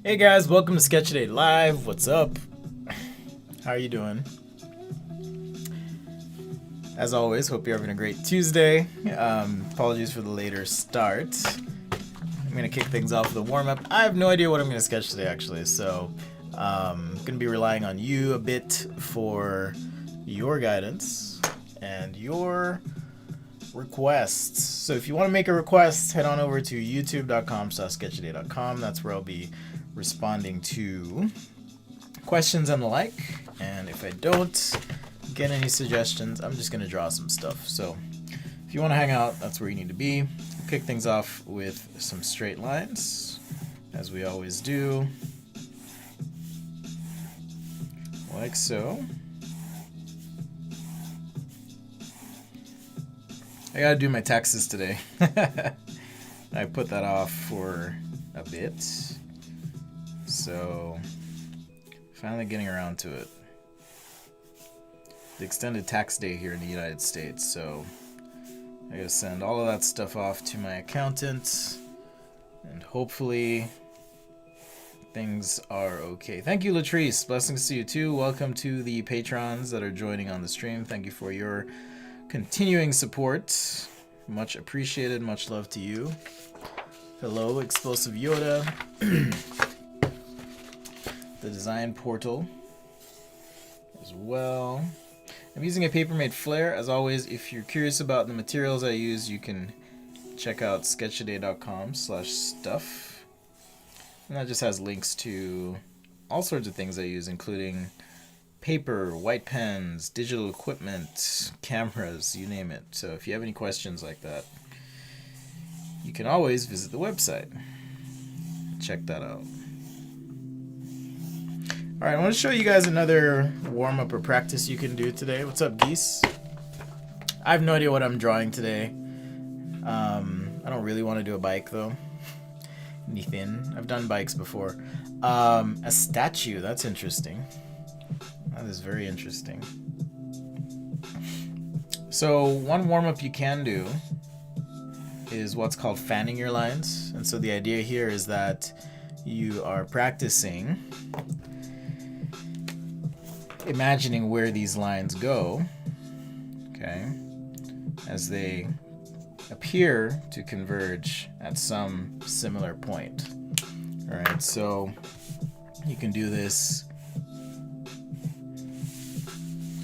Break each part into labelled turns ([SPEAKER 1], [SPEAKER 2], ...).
[SPEAKER 1] Hey guys, welcome to Sketchaday Live. What's up? How are you doing? As always, hope you're having a great Tuesday. Apologies for the later start. I'm going to kick things off with a warm-up. I have no idea what I'm going to sketch today, actually, so I'm going to be relying on you a bit for your guidance and your requests. So if you want to make a request, head on over to youtube.com/sketchaday.com. That's where I'll be responding to questions and the like. And if I don't get any suggestions, I'm just going to draw some stuff. So if you want to hang out, that's where you need to be. We'll kick things off with some straight lines, as we always do. Like so. I gotta do my taxes today. I put that off for a bit. So, finally getting around to it. The extended tax day here in the United States, so I gotta send all of that stuff off to my accountant, and hopefully things are okay. Thank you, Latrice. Blessings to you too. Welcome to the patrons that are joining on the stream. Thank you for your continuing support. Much appreciated. Much love to you. Hello, Explosive Yoda. The design portal as well. I'm using a Papermate Flare. As always, if you're curious about the materials I use, you can check out sketchaday.com/stuff. And that just has links to all sorts of things I use, including paper, white pens, digital equipment, cameras, you name it. So if you have any questions like that, you can always visit the website. Check that out. Alright, I want to show you guys another warm-up or practice you can do today. What's up, Geese? I have no idea what I'm drawing today. I don't really want to do a bike, though. Anything. I've done bikes before. A statue, that's interesting. That is very interesting. So one warm-up you can do is what's called fanning your lines. And so the idea here is that you are practicing imagining where these lines go, okay, as they appear to converge at some similar point. All right, so you can do this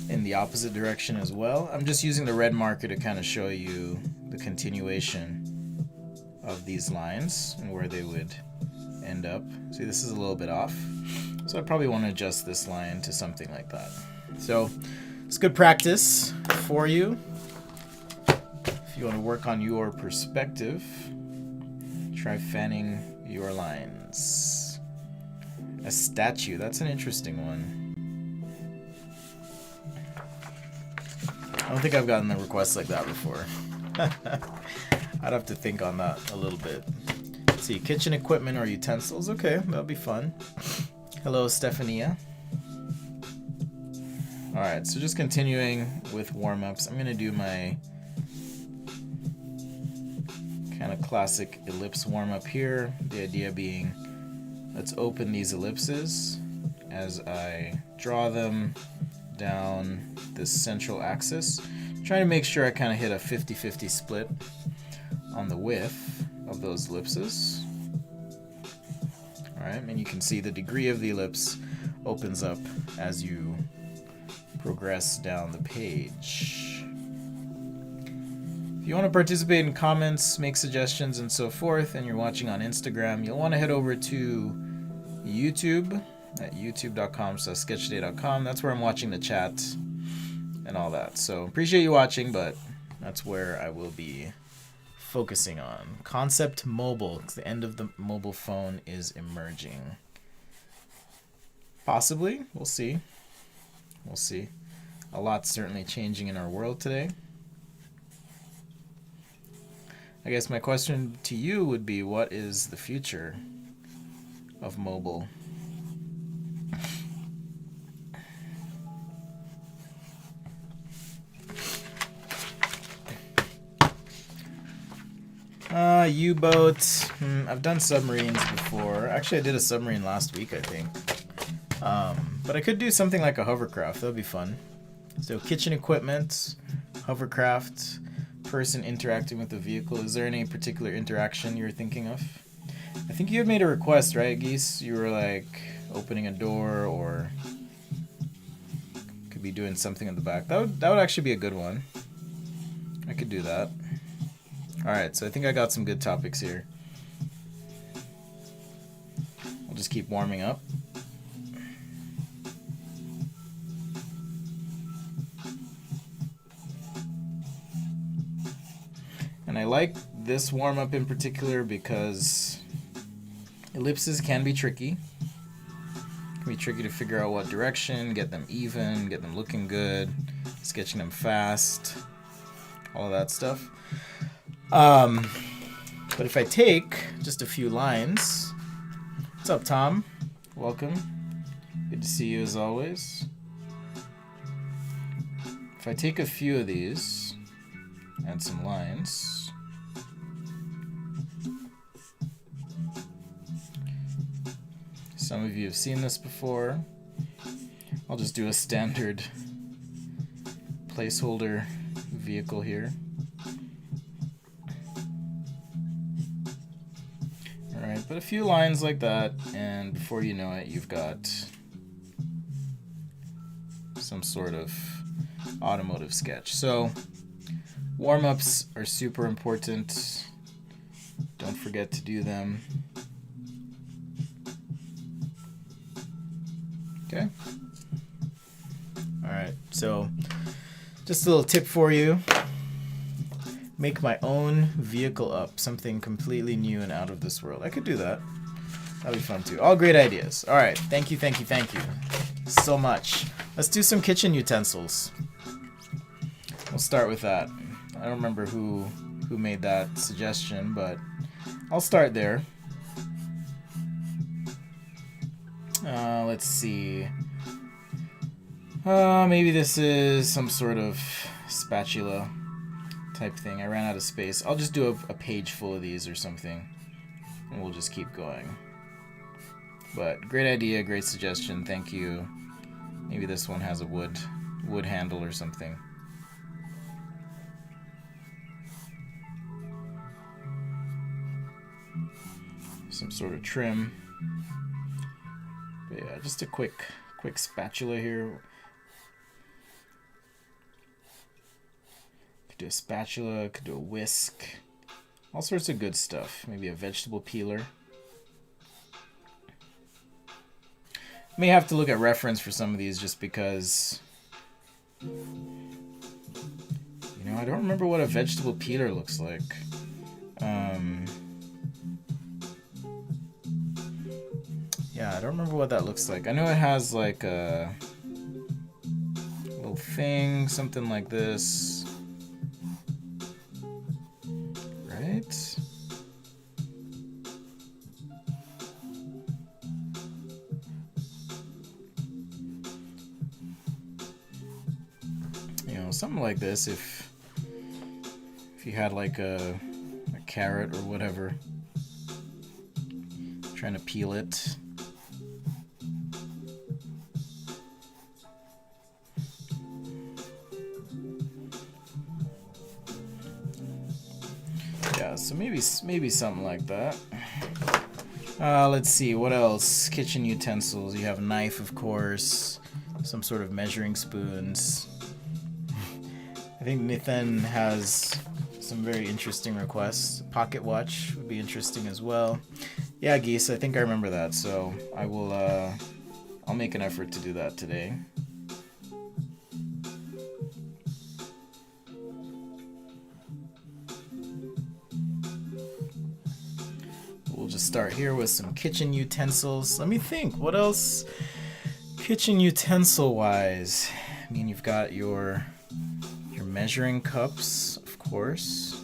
[SPEAKER 1] in the opposite direction as well. I'm just using the red marker to kind of show you the continuation of these lines and where they would end up. See, this is a little bit off, so I probably want to adjust this line to something like that. So it's good practice for you. If you want to work on your perspective, try fanning your lines. A statue, that's an interesting one. I don't think I've gotten a request like that before. I'd have to think on that a little bit. Let's see, kitchen equipment or utensils. Okay, that'll be fun. Hello, Stephania. Alright, so just continuing with warm-ups. I'm going to do my kind of classic ellipse warm-up here. The idea being, let's open these ellipses as I draw them down this central axis. Trying to make sure I kind of hit a 50-50 split on the width of those ellipses. Alright, and you can see the degree of the ellipse opens up as you progress down the page. If you want to participate in comments, make suggestions, and so forth, and you're watching on Instagram, you'll want to head over to YouTube at youtube.com/sketchaday.com. That's where I'm watching the chat and all that. So appreciate you watching, but that's where I will be focusing on. Concept mobile, because the end of the mobile phone is emerging. Possibly, we'll see. We'll see. A lot's certainly changing in our world today. I guess my question to you would be, what is the future of mobile? U-boat. I've done submarines before. Actually, I did a submarine last week, I think. But I could do something like a hovercraft. That would be fun. So kitchen equipment, hovercraft, person interacting with the vehicle. Is there any particular interaction you were thinking of? I think you had made a request, right, Geese? You were like opening a door or could be doing something in the back. That would actually be a good one. I could do that. Alright, so I think I got some good topics here. I'll just keep warming up. And I like this warm-up in particular because ellipses can be tricky. It can be tricky to figure out what direction, get them even, get them looking good, sketching them fast, all of that stuff. But if I take just a few lines... What's up, Tom? Welcome. Good to see you as always. If I take a few of these, add some lines... Some of you have seen this before. I'll just do a standard placeholder vehicle here. Alright, but a few lines like that, and before you know it, you've got some sort of automotive sketch. So, warm-ups are super important. Don't forget to do them. Okay. Alright, so just a little tip for you. Make my own vehicle up. Something completely new and out of this world. I could do that. That'd be fun too. All great ideas. Alright, thank you so much. Let's do some kitchen utensils. We'll start with that. I don't remember who made that suggestion, but I'll start there. Let's see. Maybe this is some sort of spatula type thing. I ran out of space. I'll just do a page full of these or something, and we'll just keep going. But great idea, great suggestion. Thank you. Maybe this one has a wood handle or something. Some sort of trim. But yeah, just a quick spatula here. Could do a spatula, could do a whisk. All sorts of good stuff. Maybe a vegetable peeler. May have to look at reference for some of these just because, you know, I don't remember what a vegetable peeler looks like. Yeah, I don't remember what that looks like. I know it has like a little thing, something like this. Right? You know, something like this if you had like a carrot or whatever, trying to peel it. Yeah, so maybe something like that. Let's see, what else? Kitchen utensils. You have a knife, of course. Some sort of measuring spoons. I think Nathan has some very interesting requests. Pocket watch would be interesting as well. Yeah, Geese, I think I remember that, so I will, I'll make an effort to do that today. We'll just start here with some kitchen utensils. Let me think, what else kitchen utensil wise? I mean, you've got your measuring cups, of course.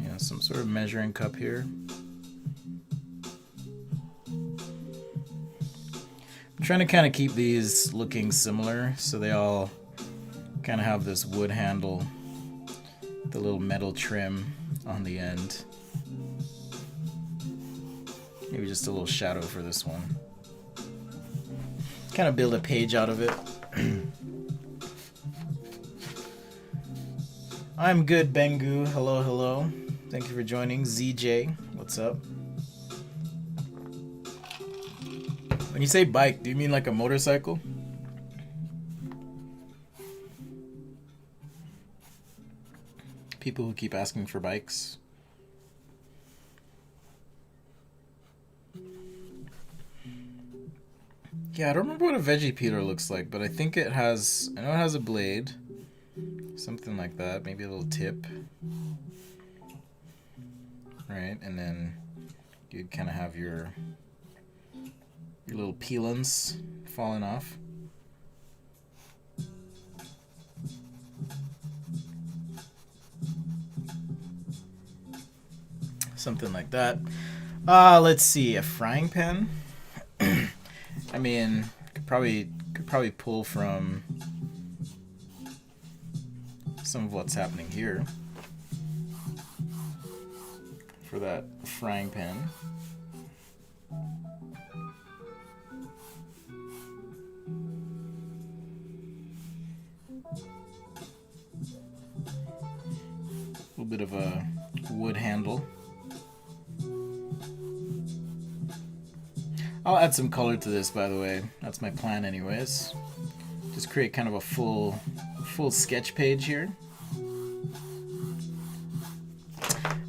[SPEAKER 1] Yeah, some sort of measuring cup here. I'm trying to kind of keep these looking similar, so they all kind of have this wood handle, the little metal trim on the end. Maybe just a little shadow for this one. Kind of build a page out of it. I'm good, Bengu. Hello, hello. Thank you for joining. ZJ, what's up? When you say bike, do you mean like a motorcycle? People who keep asking for bikes. Yeah, I don't remember what a veggie peeler looks like, but I think it has, I know it has a blade. Something like that, maybe a little tip. Right, and then you'd kind of have your little peelings falling off. Something like that. Let's see, a frying pan. I mean, could probably pull from some of what's happening here for that frying pan. A little bit of a wood handle. I'll add some color to this, by the way. That's my plan anyways. Just create kind of a full sketch page here.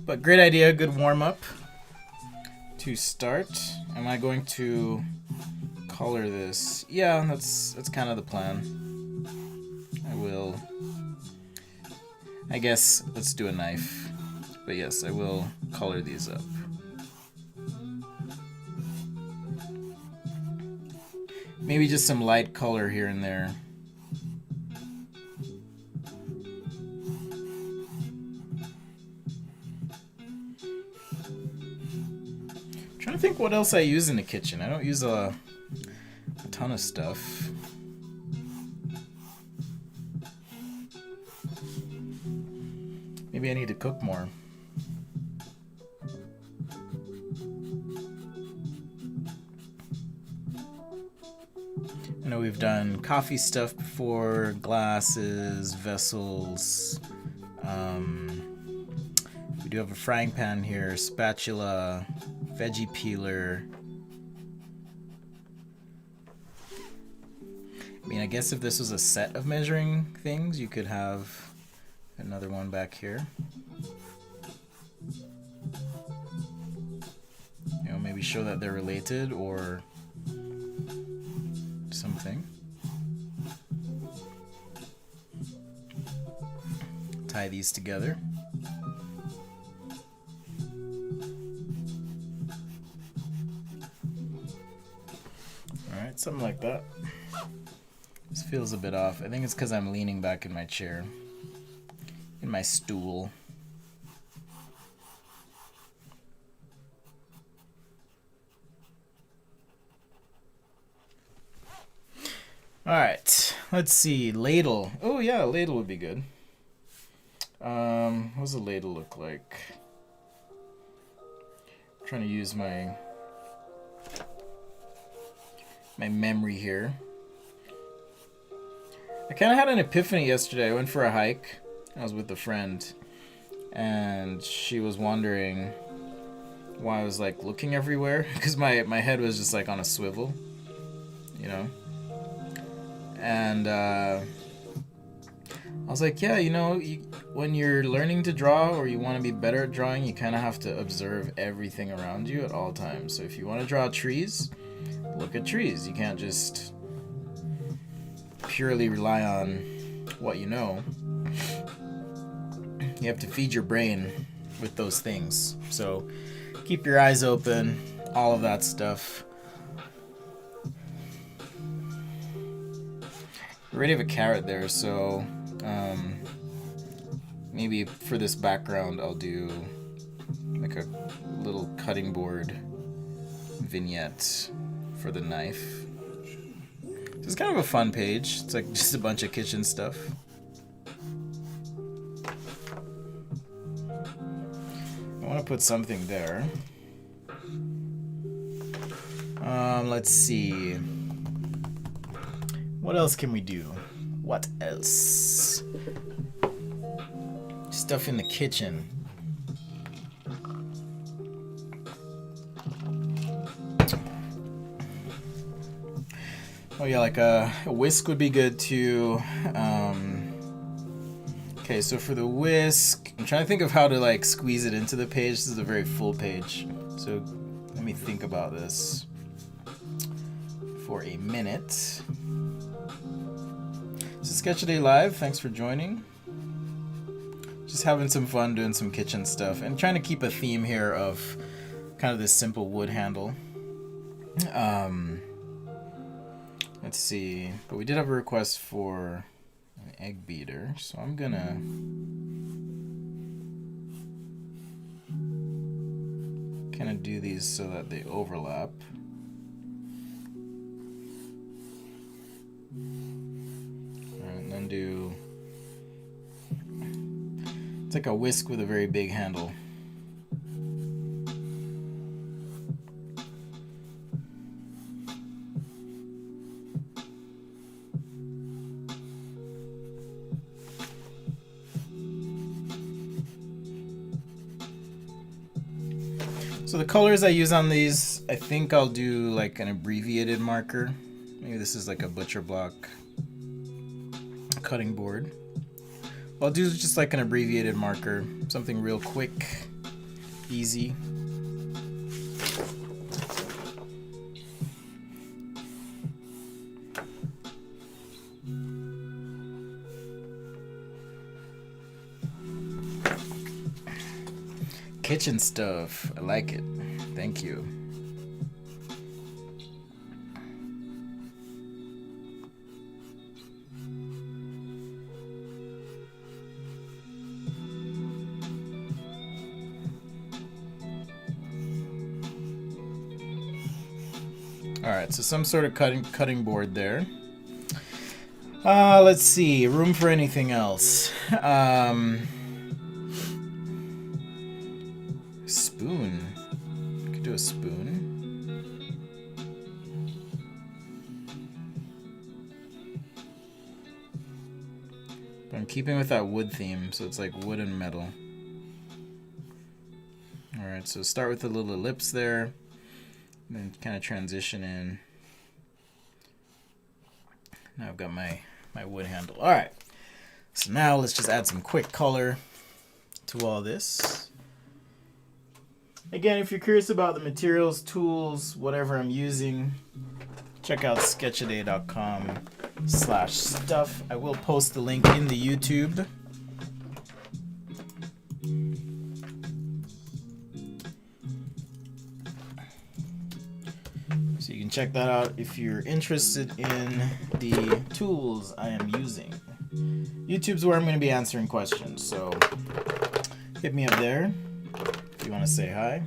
[SPEAKER 1] But great idea, good warm-up to start. Am I going to color this? Yeah, that's kind of the plan. I will. I guess let's do a knife. But yes, I will color these up. Maybe just some light color here and there. I'm trying to think what else I use in the kitchen. I don't use a ton of stuff. Maybe I need to cook more. I know we've done coffee stuff before, glasses, vessels. We do have a frying pan here, spatula, veggie peeler. I mean, I guess if this was a set of measuring things, you could have another one back here. You know, maybe show that they're related or something. Tie these together. Alright, something like that. This feels a bit off. I think it's because I'm leaning back in my chair. In my stool. Alright, let's see. Ladle. Oh yeah, ladle would be good. What does a ladle look like? I'm trying to use my memory here. I kind of had an epiphany yesterday. I went for a hike. I was with a friend, and she was wondering why I was like looking everywhere, because my head was just like on a swivel, you know. And I was like, yeah, you know, when you're learning to draw or you want to be better at drawing, you kind of have to observe everything around you at all times. So if you want to draw trees, look at trees. You can't just purely rely on what you know. You have to feed your brain with those things. So keep your eyes open, all of that stuff. We already have a carrot there, so maybe for this background I'll do like a little cutting board vignette for the knife. It's kind of a fun page. It's like just a bunch of kitchen stuff. I want to put something there. Let's see. What else can we do? What else? Stuff in the kitchen. Oh yeah, like a whisk would be good too. Okay, so for the whisk, I'm trying to think of how to like squeeze it into the page. This is a very full page, so let me think about this for a minute. This is Sketch Day Live. Thanks for joining. Just having some fun doing some kitchen stuff and trying to keep a theme here of kind of this simple wood handle. Let's see, but we did have a request for an egg beater, so I'm gonna kind of do these so that they overlap. And then do, it's like a whisk with a very big handle. So the colors I use on these, I think I'll do like an abbreviated marker. Maybe this is like a butcher block cutting board. I'll do just like an abbreviated marker, something real quick, easy. Kitchen stuff. I like it. Thank you. All right, so some sort of cutting board there. Let's see. Room for anything else? Spoon. Could do a spoon. But I'm keeping with that wood theme, so it's like wood and metal. Alright, so start with the little ellipse there, and then kind of transition in. Now I've got my wood handle. Alright, so now let's just add some quick color to all this. Again, if you're curious about the materials, tools, whatever I'm using, check out sketchaday.com/stuff. I will post the link in the YouTube. So you can check that out if you're interested in the tools I am using. YouTube's where I'm going to be answering questions, so hit me up there. If you want to say hi.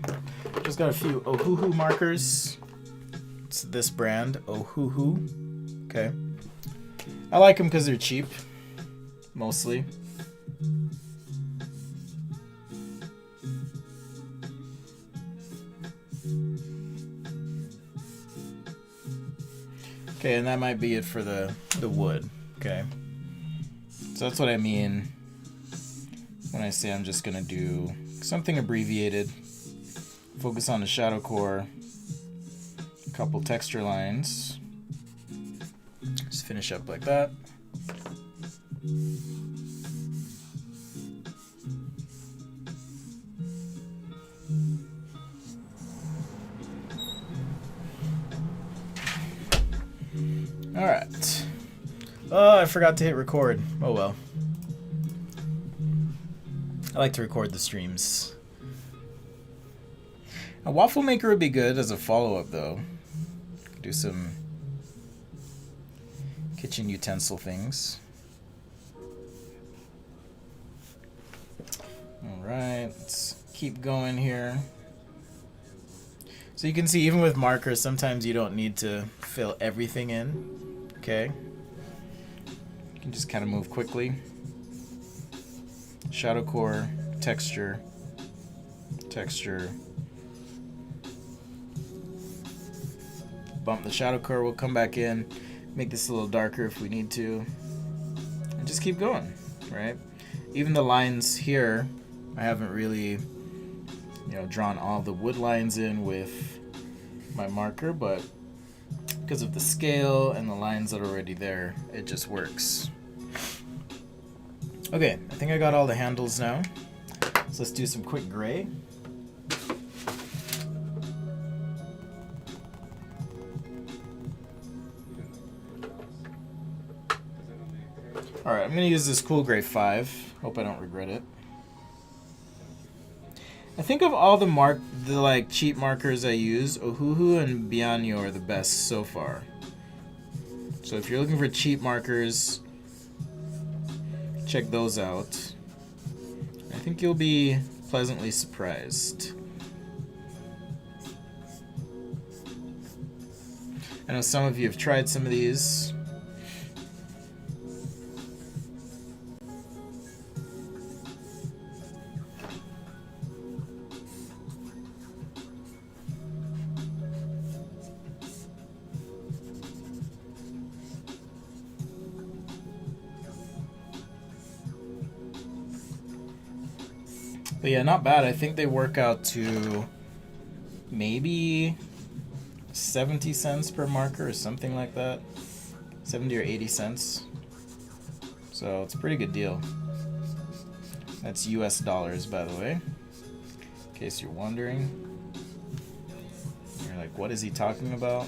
[SPEAKER 1] Just got a few Ohuhu markers. It's this brand, Ohuhu. Okay. I like them because they're cheap, mostly. Okay, and that might be it for the wood. Okay. So that's what I mean when I say I'm just going to do something abbreviated, focus on the shadow core, a couple texture lines, just finish up like that. Alright. Oh, I forgot to hit record. Oh well. I like to record the streams. A waffle maker would be good as a follow-up, though. Do some kitchen utensil things. Alright, let's keep going here. So you can see, even with markers, sometimes you don't need to fill everything in. Okay. You can just kind of move quickly. Shadow core, texture, texture. Bump the shadow core, we'll come back in, make this a little darker if we need to, and just keep going, right? Even the lines here, I haven't really, drawn all the wood lines in with my marker, but because of the scale and the lines that are already there, it just works. Okay, I think I got all the handles now. So let's do some quick gray. Alright, I'm going to use this Cool Gray 5. Hope I don't regret it. I think of all the cheap markers I use, Ohuhu and Bianyo are the best so far. So if you're looking for cheap markers, check those out. I think you'll be pleasantly surprised. I know some of you have tried some of these. But yeah, not bad. I think they work out to maybe 70 cents per marker or something like that. 70 or 80 cents. So it's a pretty good deal. That's US dollars, by the way, in case you're wondering. You're like, what is he talking about?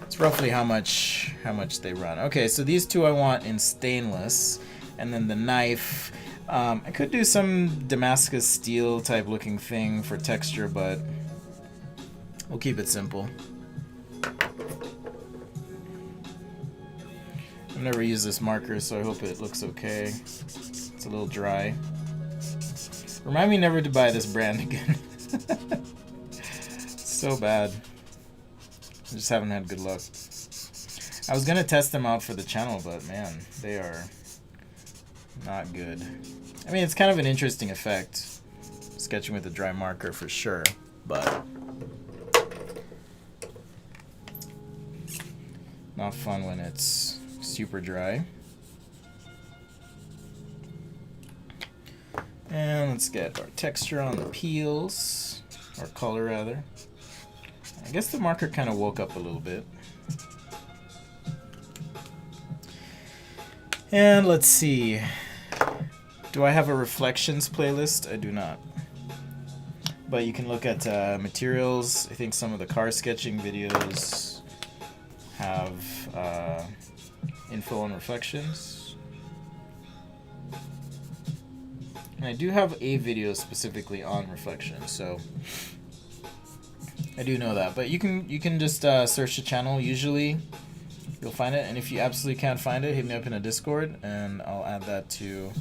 [SPEAKER 1] It's roughly how much they run. Okay, so these two I want in stainless. And then the knife, I could do some Damascus steel type looking thing for texture, but we'll keep it simple. I've never used this marker, so I hope it looks okay. It's a little dry. Remind me never to buy this brand again. It's so bad. I just haven't had good luck. I was gonna test them out for the channel, but man, they are not good. I mean, it's kind of an interesting effect, sketching with a dry marker for sure, but not fun when it's super dry. And let's get our texture on the peels, or color rather. I guess the marker kind of woke up a little bit. And let's see. Do I have a reflections playlist? I do not. But you can look at materials. I think some of the car sketching videos have info on reflections. And I do have a video specifically on reflections, so I do know that. But you can just search the channel. Usually you'll find it, and if you absolutely can't find it, hit me up in a Discord, and I'll add that to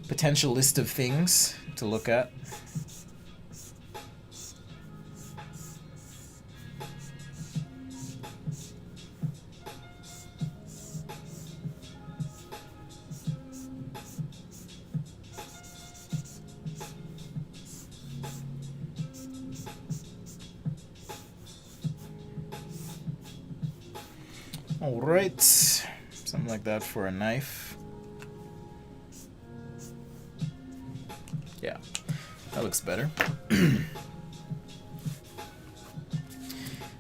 [SPEAKER 1] potential list of things to look at. All right, something like that for a knife. Yeah, that looks better.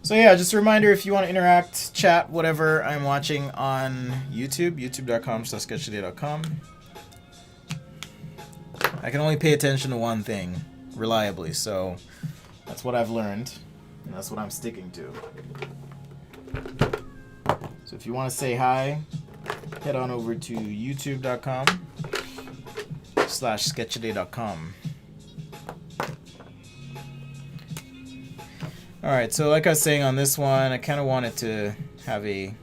[SPEAKER 1] So yeah, just a reminder, if you want to interact, chat, whatever, I'm watching on YouTube, youtube.com/sketchtoday.com. I can only pay attention to one thing reliably, so that's what I've learned, and that's what I'm sticking to. So if you want to say hi, head on over to youtube.com/sketchtoday.com. Alright, so like I was saying on this one, I kind of want it to have a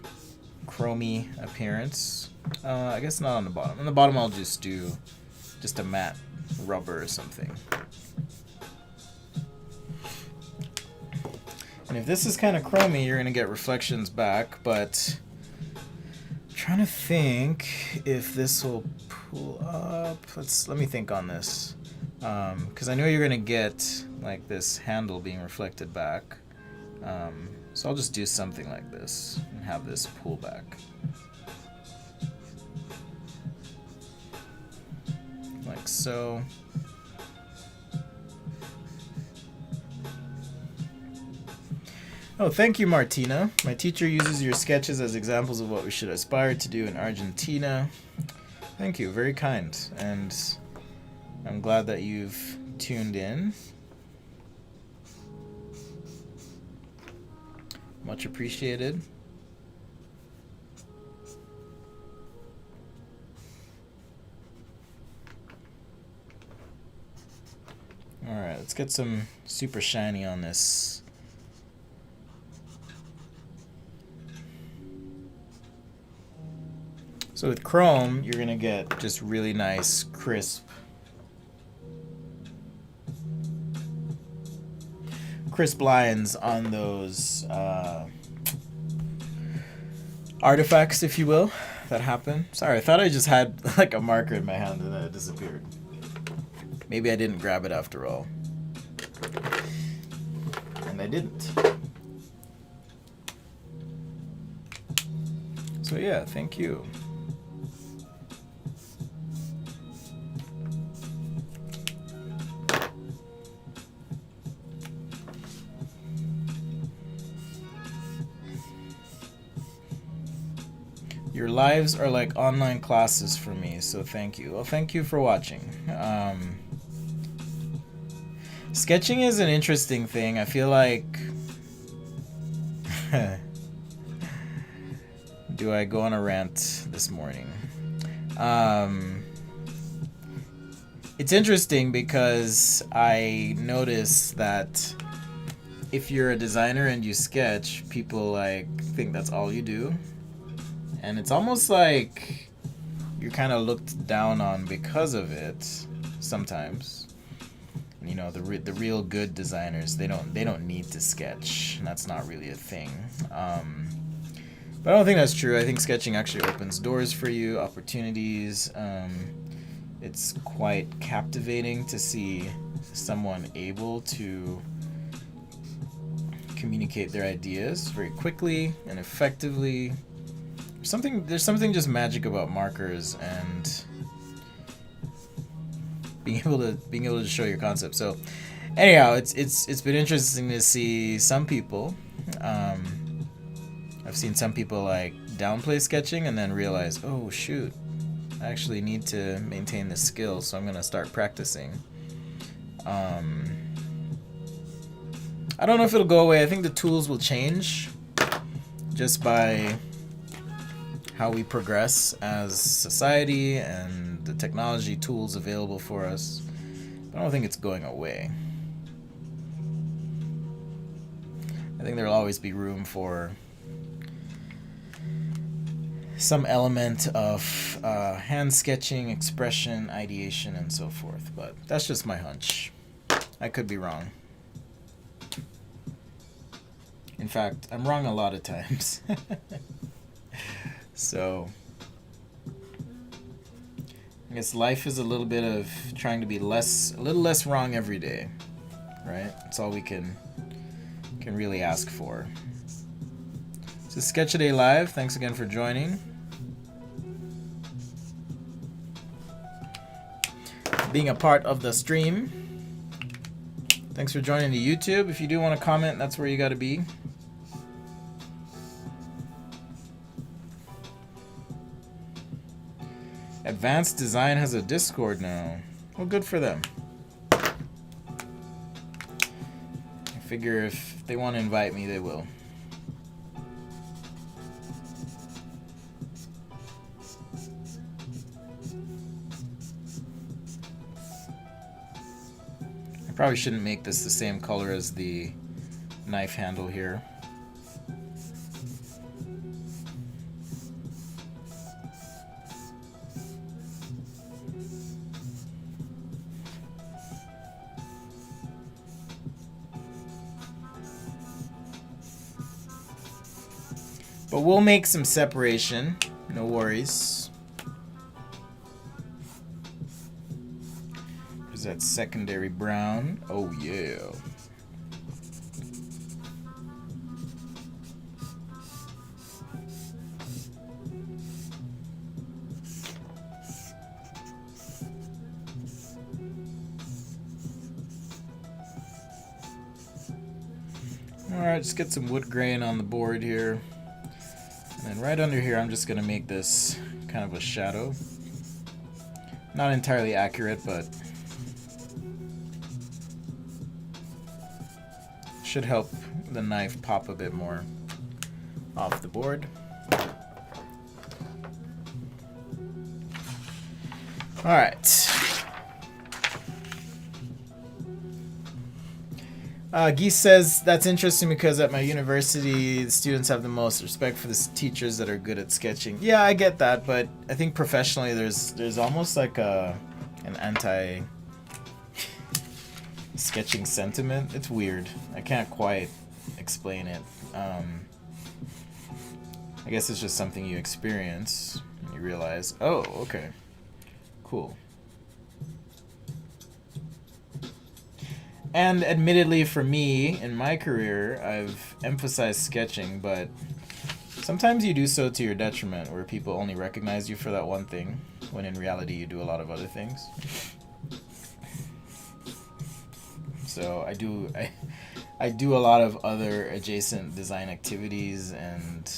[SPEAKER 1] chromey appearance. I guess not on the bottom. On the bottom I'll just do just a matte rubber or something. And And if this is kind of chromy, you're going to get reflections back, but I'm trying to think if this will pull up. Let me think on this. Because I know you're going to get like this handle being reflected back. So I'll just do something like this and have this pull back. Like so. Oh, thank you, Martina. My teacher uses your sketches as examples of what we should aspire to do in Argentina. Thank you, very kind. And I'm glad that you've tuned in. Much appreciated. Alright, let's get some super shiny on this. So with Chrome, you're going to get just really nice, crisp lines on those artifacts, if you will, that happen. Sorry, I thought I just had like a marker in my hand and then it disappeared. Maybe I didn't grab it after all. And I didn't. So yeah, thank you. Your lives are like online classes for me, so thank you. Well, thank you for watching. Sketching is an interesting thing. I feel like... Do I go on a rant this morning? It's interesting because I notice that if you're a designer and you sketch, people like think that's all you do. And it's almost like you're kind of looked down on because of it sometimes. You know, the real good designers, they don't need to sketch. And that's not really a thing. But I don't think that's true. I think sketching actually opens doors for you, opportunities. It's quite captivating to see someone able to communicate their ideas very quickly and effectively. There's something just magic about markers and being able to show your concept. So anyhow, it's been interesting to see some people. I've seen some people like downplay sketching and then realize, oh shoot, I actually need to maintain this skill, so I'm gonna start practicing. I don't know if it'll go away. I think the tools will change just by how we progress as society and the technology tools available for us. But I don't think it's going away. I think there'll always be room for some element of hand sketching, expression, ideation, and so forth. But that's just my hunch. I could be wrong. In fact, I'm wrong a lot of times. So, I guess life is a little bit of trying to be a little less wrong every day, right? That's all we can really ask for. This is Sketch-A-Day Live. Thanks again for joining. Being a part of the stream. Thanks for joining the YouTube. If you do want to comment, that's where you got to be. Advanced Design has a Discord now. Well, good for them. I figure if they want to invite me, they will. I probably shouldn't make this the same color as the knife handle here. But we'll make some separation. No worries. There's that secondary brown. Oh, yeah. Alright, just get some wood grain on the board here. And then right under here, I'm just going to make this kind of a shadow. Not entirely accurate, but should help the knife pop a bit more off the board. Alright. Geese says, that's interesting because at my university, the students have the most respect for the teachers that are good at sketching. Yeah, I get that, but I think professionally there's almost like an anti-sketching sentiment. It's weird. I can't quite explain it. I guess it's just something you experience and you realize, oh, okay, cool. And admittedly for me, in my career, I've emphasized sketching, but sometimes you do so to your detriment, where people only recognize you for that one thing, when in reality you do a lot of other things. So I do a lot of other adjacent design activities and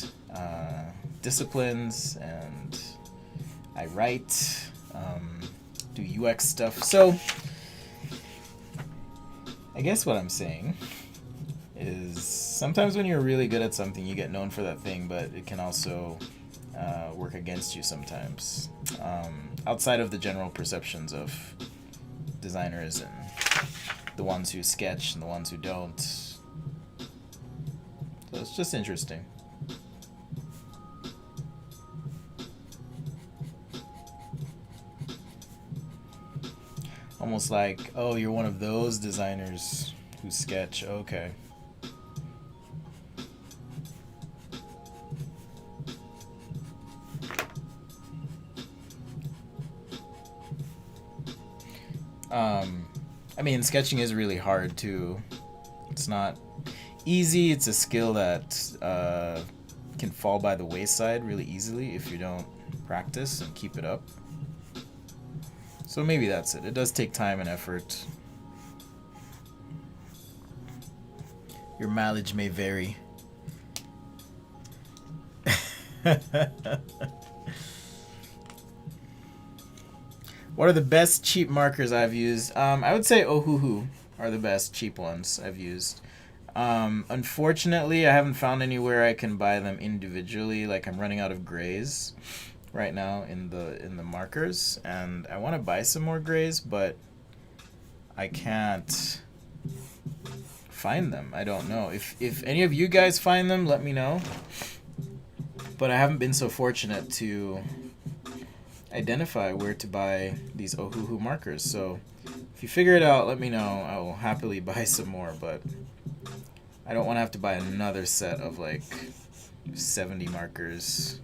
[SPEAKER 1] disciplines, and I write, do UX stuff. So I guess what I'm saying is sometimes when you're really good at something, you get known for that thing, but it can also work against you sometimes, outside of the general perceptions of designers and the ones who sketch and the ones who don't. So it's just interesting. Almost like, oh, you're one of those designers who sketch. Okay. I mean, sketching is really hard too. It's not easy. It's a skill that can fall by the wayside really easily if you don't practice and keep it up. So maybe that's it. It does take time and effort. Your mileage may vary. What are the best cheap markers I've used? I would say Ohuhu are the best cheap ones I've used. Unfortunately, I haven't found anywhere I can buy them individually. Like, I'm running out of grays right now in the markers, and I want to buy some more grays, but I can't find them. I don't know. If any of you guys find them, let me know. But I haven't been so fortunate to identify where to buy these Ohuhu markers. So if you figure it out, let me know. I will happily buy some more, but I don't want to have to buy another set of like 70 markers.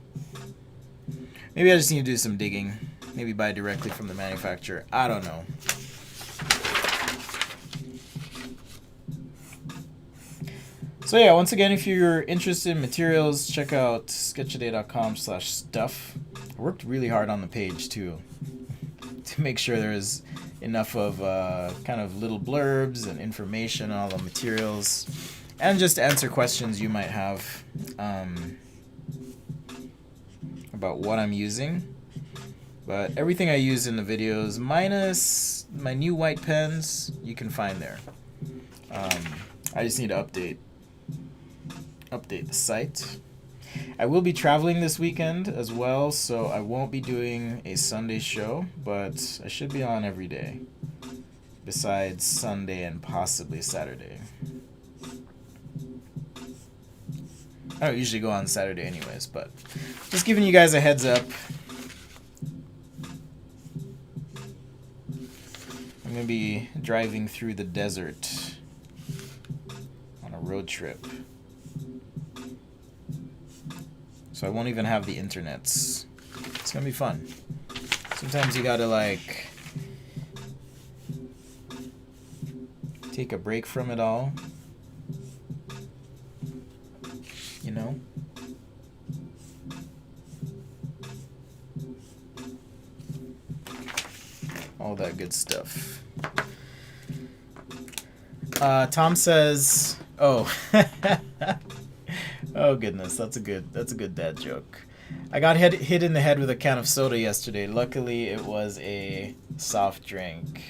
[SPEAKER 1] Maybe I just need to do some digging. Maybe buy directly from the manufacturer. I don't know. So yeah, once again, if you're interested in materials, check out sketchaday.com/stuff. I worked really hard on the page too, to make sure there is enough of kind of little blurbs and information on all the materials, and just answer questions you might have about what I'm using. But everything I use in the videos, minus my new white pens, you can find there. I just need to update the site. I will be traveling this weekend as well, so I won't be doing a Sunday show, but I should be on every day, besides Sunday and possibly Saturday. I don't usually go on Saturday anyways, but just giving you guys a heads up. I'm going to be driving through the desert on a road trip. So I won't even have the internets. It's gonna be fun. Sometimes you gotta like take a break from it all. You know? All that good stuff. Tom says, "Oh, oh goodness, that's a good dad joke. I got hit in the head with a can of soda yesterday. Luckily, it was a soft drink."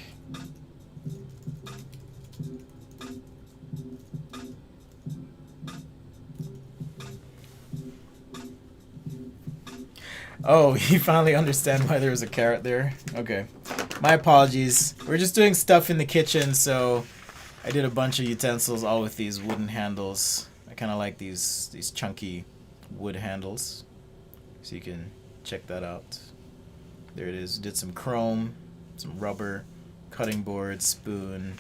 [SPEAKER 1] Oh, you finally understand why there was a carrot there? Okay. My apologies. We're just doing stuff in the kitchen, so I did a bunch of utensils all with these wooden handles. I kind of like these chunky wood handles. So you can check that out. There it is. Did some chrome, some rubber, cutting board, spoon,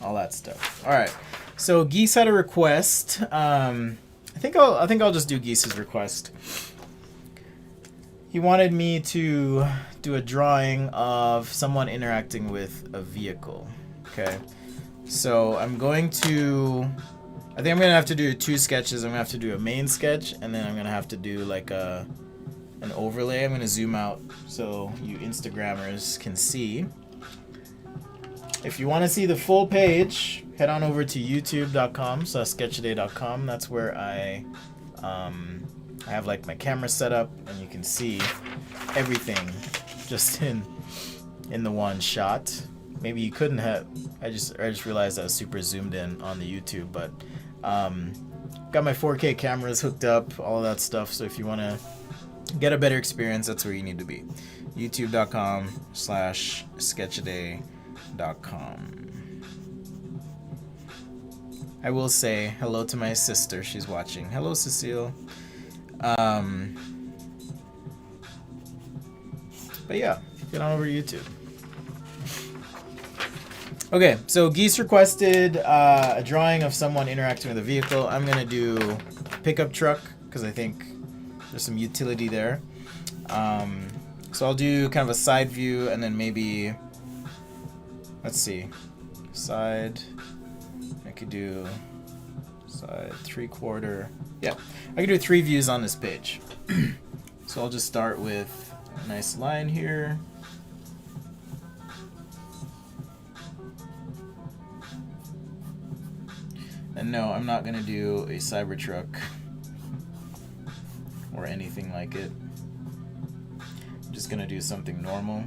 [SPEAKER 1] all that stuff. All right. So Geese had a request. I think I'll just do Geese's request. He wanted me to do a drawing of someone interacting with a vehicle. Okay. So I think I'm going to have to do 2 sketches. I'm going to have to do a main sketch, and then I'm going to have to do like an overlay. I'm going to zoom out so you Instagrammers can see. If you want to see the full page, head on over to youtube.com/sketchaday.com. That's where I have like my camera set up, and you can see everything just in the one shot. Maybe you couldn't have. I just realized I was super zoomed in on the YouTube, but got my 4K cameras hooked up, all of that stuff. So if you want to get a better experience, that's where you need to be. youtube.com/sketchaday.com. I will say hello to my sister. She's watching. Hello, Cecile. But yeah, get on over to YouTube. Okay, so Geese requested a drawing of someone interacting with a vehicle. I'm gonna do pickup truck because I think there's some utility there. So I'll do kind of a side view, and then maybe, let's see, side. I could do side 3/4. Yeah, I can do 3 views on this page. So I'll just start with a nice line here. And no, I'm not going to do a Cybertruck or anything like it. I'm just going to do something normal.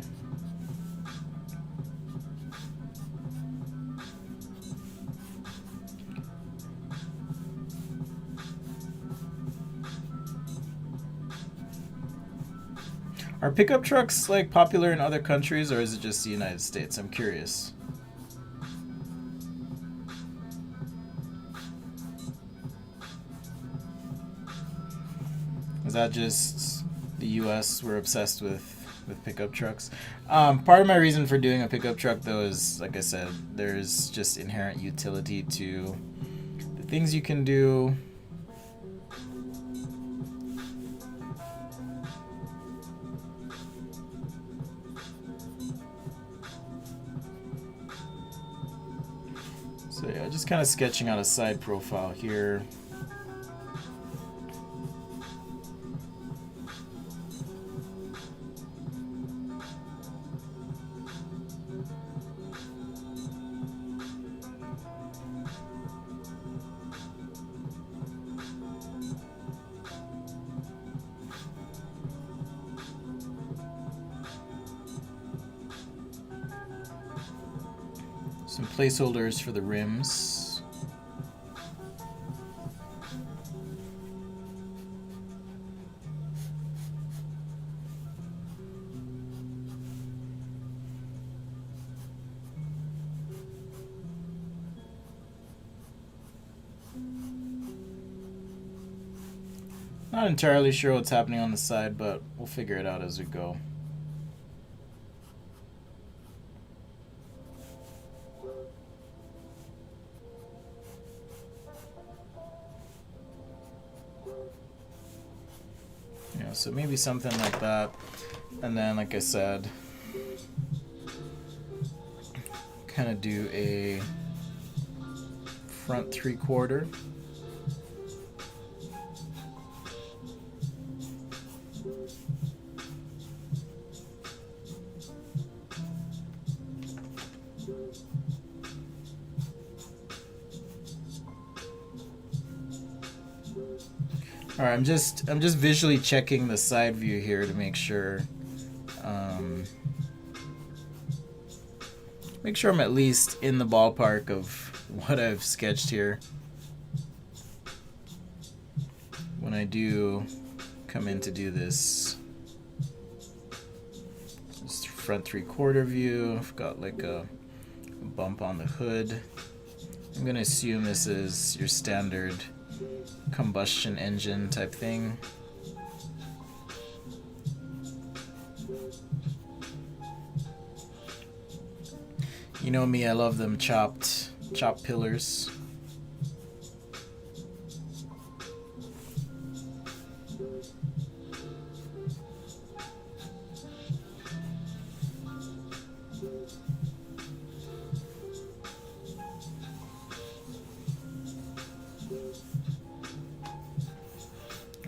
[SPEAKER 1] Are pickup trucks like popular in other countries, or is it just the United States? I'm curious. Is that just the US? We're obsessed with pickup trucks. Part of my reason for doing a pickup truck, though, is, like I said, there's just inherent utility to the things you can do. So yeah, just kind of sketching out a side profile here. Some placeholders for the rims. Not entirely sure what's happening on the side, but we'll figure it out as we go. Yeah, so maybe something like that. And then, like I said, kind of do a front 3/4. All right, I'm just visually checking the side view here to make sure I'm at least in the ballpark of what I've sketched here when I do come in to do this front 3/4 view. I've got like a bump on the hood. I'm gonna assume this is your standard combustion engine type thing. You know me, I love them chopped pillars.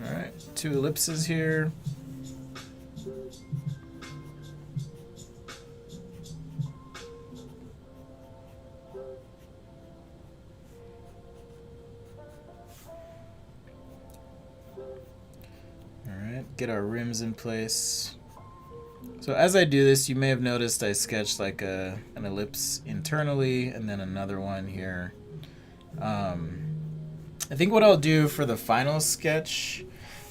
[SPEAKER 1] Alright, 2 ellipses here. Alright, get our rims in place. So as I do this, you may have noticed I sketched like an ellipse internally and then another one here. I think what I'll do for the final sketch,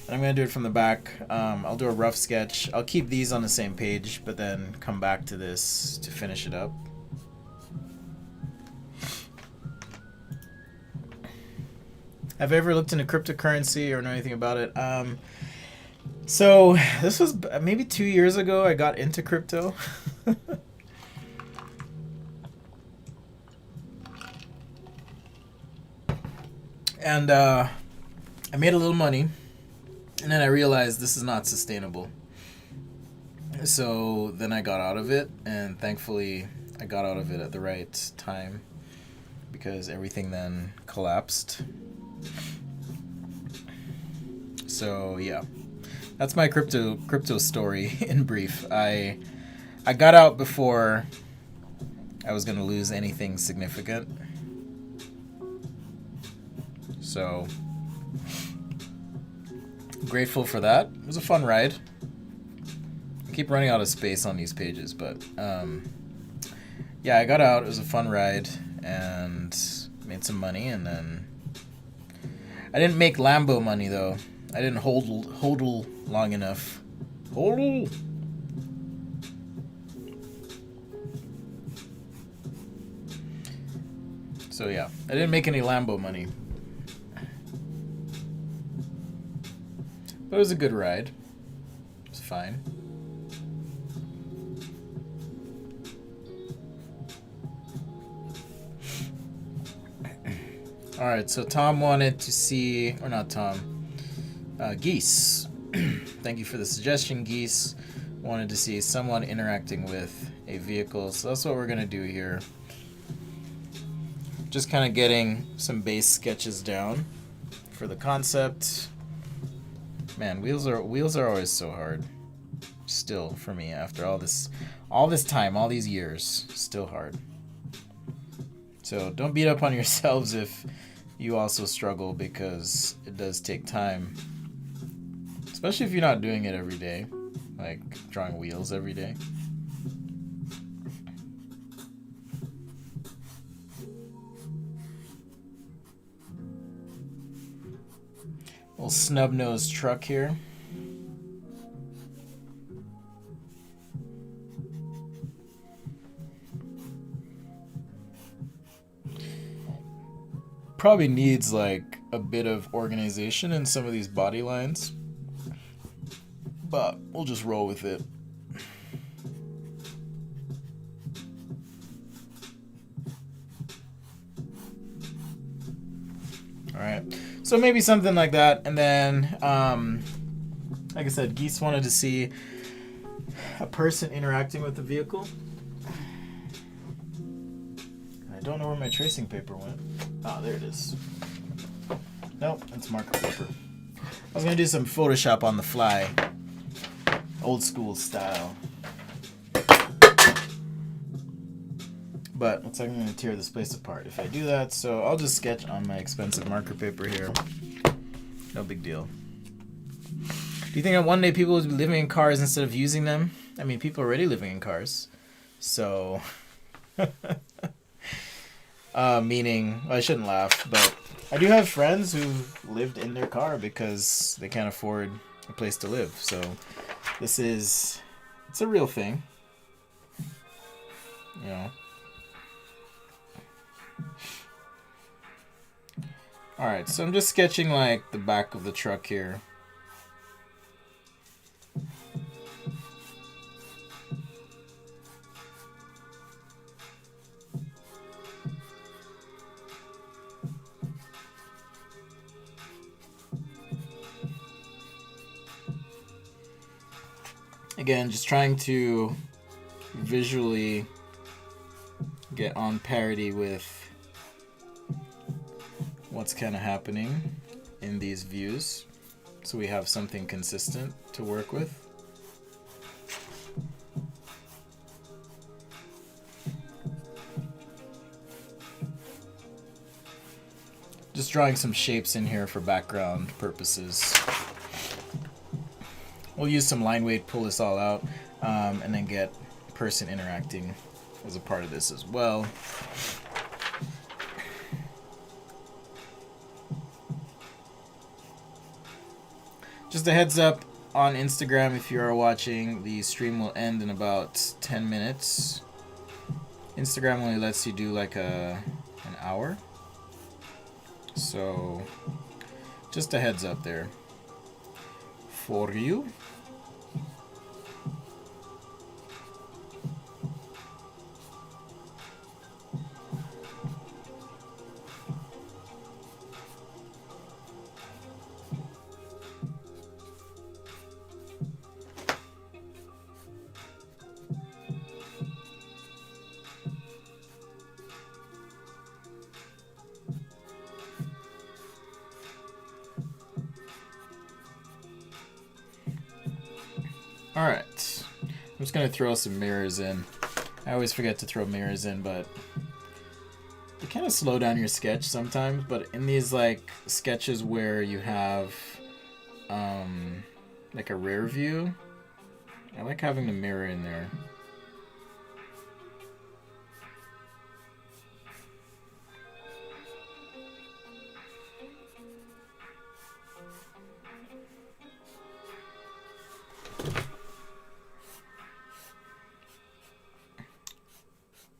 [SPEAKER 1] and I'm going to do it from the back, I'll do a rough sketch. I'll keep these on the same page, but then come back to this to finish it up. Have I ever looked into cryptocurrency or know anything about it? So this was maybe 2 years ago I got into crypto. And I made a little money, and then I realized this is not sustainable. So then I got out of it, and thankfully I got out of it at the right time because everything then collapsed. So yeah, that's my crypto story in brief. I got out before I was gonna lose anything significant. So grateful for that. It was a fun ride. I keep running out of space on these pages, but yeah, I got out. It was a fun ride and made some money, and then I didn't make Lambo money though. I didn't hodl long enough. Hodl. So yeah, I didn't make any Lambo money. But it was a good ride. It was fine. Alright, so Tom wanted to see, or not Tom, Geese. Thank you for the suggestion, Geese. Wanted to see someone interacting with a vehicle, so that's what we're going to do here. Just kind of getting some base sketches down for the concept. Man, wheels are always so hard. Still, for me, after all this time, all these years, still hard. So don't beat up on yourselves if you also struggle, because it does take time. Especially if you're not doing it every day, like drawing wheels every day. Little snub-nosed truck here. Probably needs like a bit of organization in some of these body lines, but we'll just roll with it. All right. So maybe something like that, and then Like I said, Geese wanted to see a person interacting with the vehicle. I don't know where my tracing paper went. Ah, there it is. Nope, that's marker paper. I was gonna do some Photoshop on the fly. Old school style. But looks like I'm gonna tear this place apart if I do that, so I'll just sketch on my expensive marker paper here. No big deal. Do you think that one day people will be living in cars instead of using them? I mean, people are already living in cars. So... meaning, well, I shouldn't laugh, but I do have friends who've lived in their car because they can't afford a place to live. So it's a real thing. You know. Alright, so I'm just sketching like the back of the truck here. Again, just trying to visually get on parity with what's kind of happening in these views, so we have something consistent to work with. Just drawing some shapes in here for background purposes. We'll use some line weight, pull this all out, and then get person interacting as a part of this as well. Just a heads up on Instagram, if you are watching, the stream will end in about 10 minutes. Instagram only lets you do like an hour. So, just a heads up there for you. Alright, I'm just going to throw some mirrors in. I always forget to throw mirrors in, but they kind of slow down your sketch sometimes. But in these like sketches where you have like a rear view, I like having the mirror in there.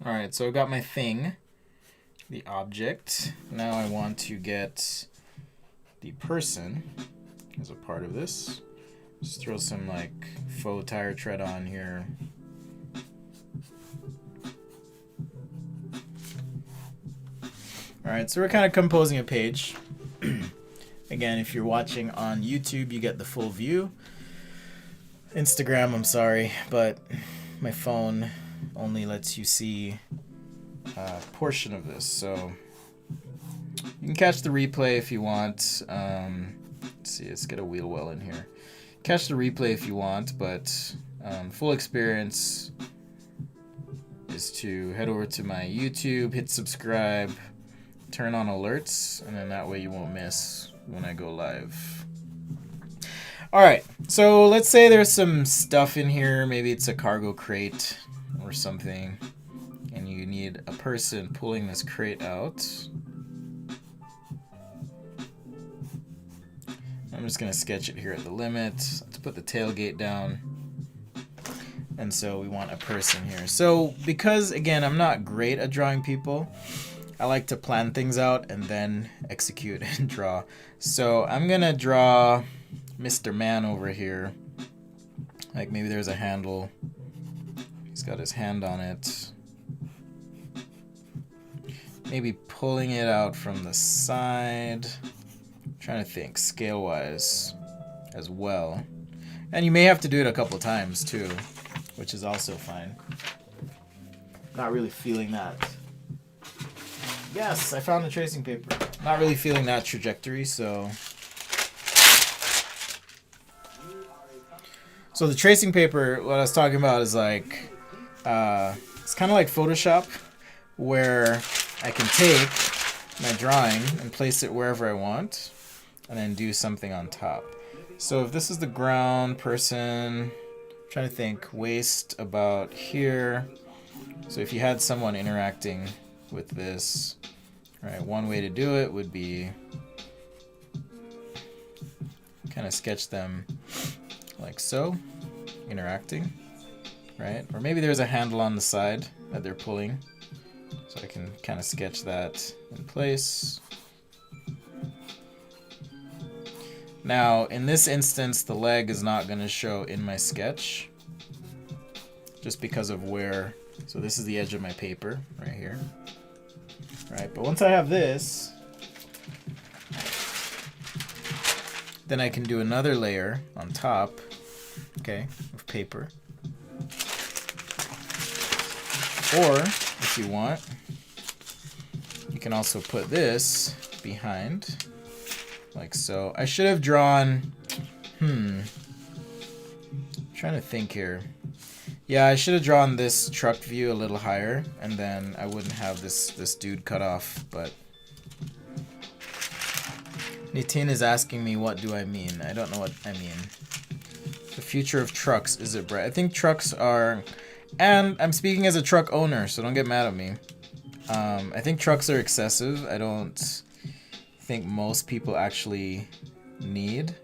[SPEAKER 1] Alright, so I got my thing, the object. Now I want to get the person as a part of this. Just throw some like faux tire tread on here. Alright, so we're kind of composing a page. Again, if you're watching on YouTube, you get the full view. Instagram, I'm sorry, but my phone only lets you see a portion of this, so you can catch the replay if you want. Let's see, let's get a wheel well in here. Catch the replay if you want, but full experience is to head over to my YouTube, hit subscribe, turn on alerts, and then that way you won't miss when I go live. Alright, so let's say there's some stuff in here, maybe it's a cargo crate or something, and you need a person pulling this crate out. I'm just going to sketch it here at the limit. Let's put the tailgate down. And so we want a person here. So because, again, I'm not great at drawing people, I like to plan things out and then execute and draw. So I'm going to draw Mr. Man over here. Like maybe there's a handle. He's got his hand on it. Maybe pulling it out from the side. I'm trying to think scale-wise as well. And you may have to do it a couple times too, which is also fine. Not really feeling that. Yes, I found the tracing paper. Not really feeling that trajectory, so... So the tracing paper, what I was talking about is like... it's kind of like Photoshop, where I can take my drawing and place it wherever I want, and then do something on top. So if this is the ground person, I'm trying to think, waist about here. So if you had someone interacting with this, right, one way to do it would be kind of sketch them like so, interacting, right? Or maybe there's a handle on the side that they're pulling, so I can kind of sketch that in place. Now, in this instance, the leg is not going to show in my sketch, just because of where, so this is the edge of my paper, right here. Right, but once I have this, then I can do another layer on top, okay, of paper. Or, if you want, you can also put this behind, like so. I should have drawn, I'm trying to think here. Yeah, I should have drawn this truck view a little higher, and then I wouldn't have this dude cut off, but... Nitin is asking me, what do I mean? I don't know what I mean. The future of trucks, is it bright? I think trucks are... And I'm speaking as a truck owner, so don't get mad at me. I think trucks are excessive. I don't think most people actually need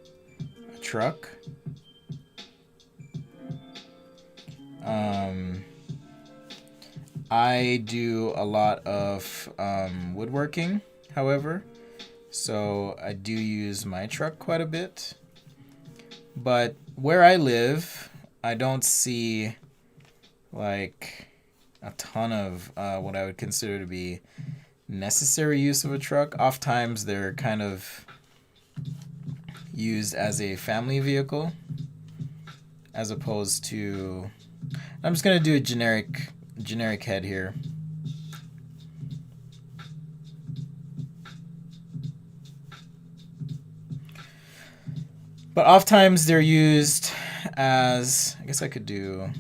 [SPEAKER 1] a truck. I do a lot of woodworking, however, so I do use my truck quite a bit. But where I live, I don't see like a ton of what I would consider to be necessary use of a truck. Oftentimes they're kind of used as a family vehicle as opposed to... I'm just going to do a generic head here. But oftentimes they're used as... I guess I could do...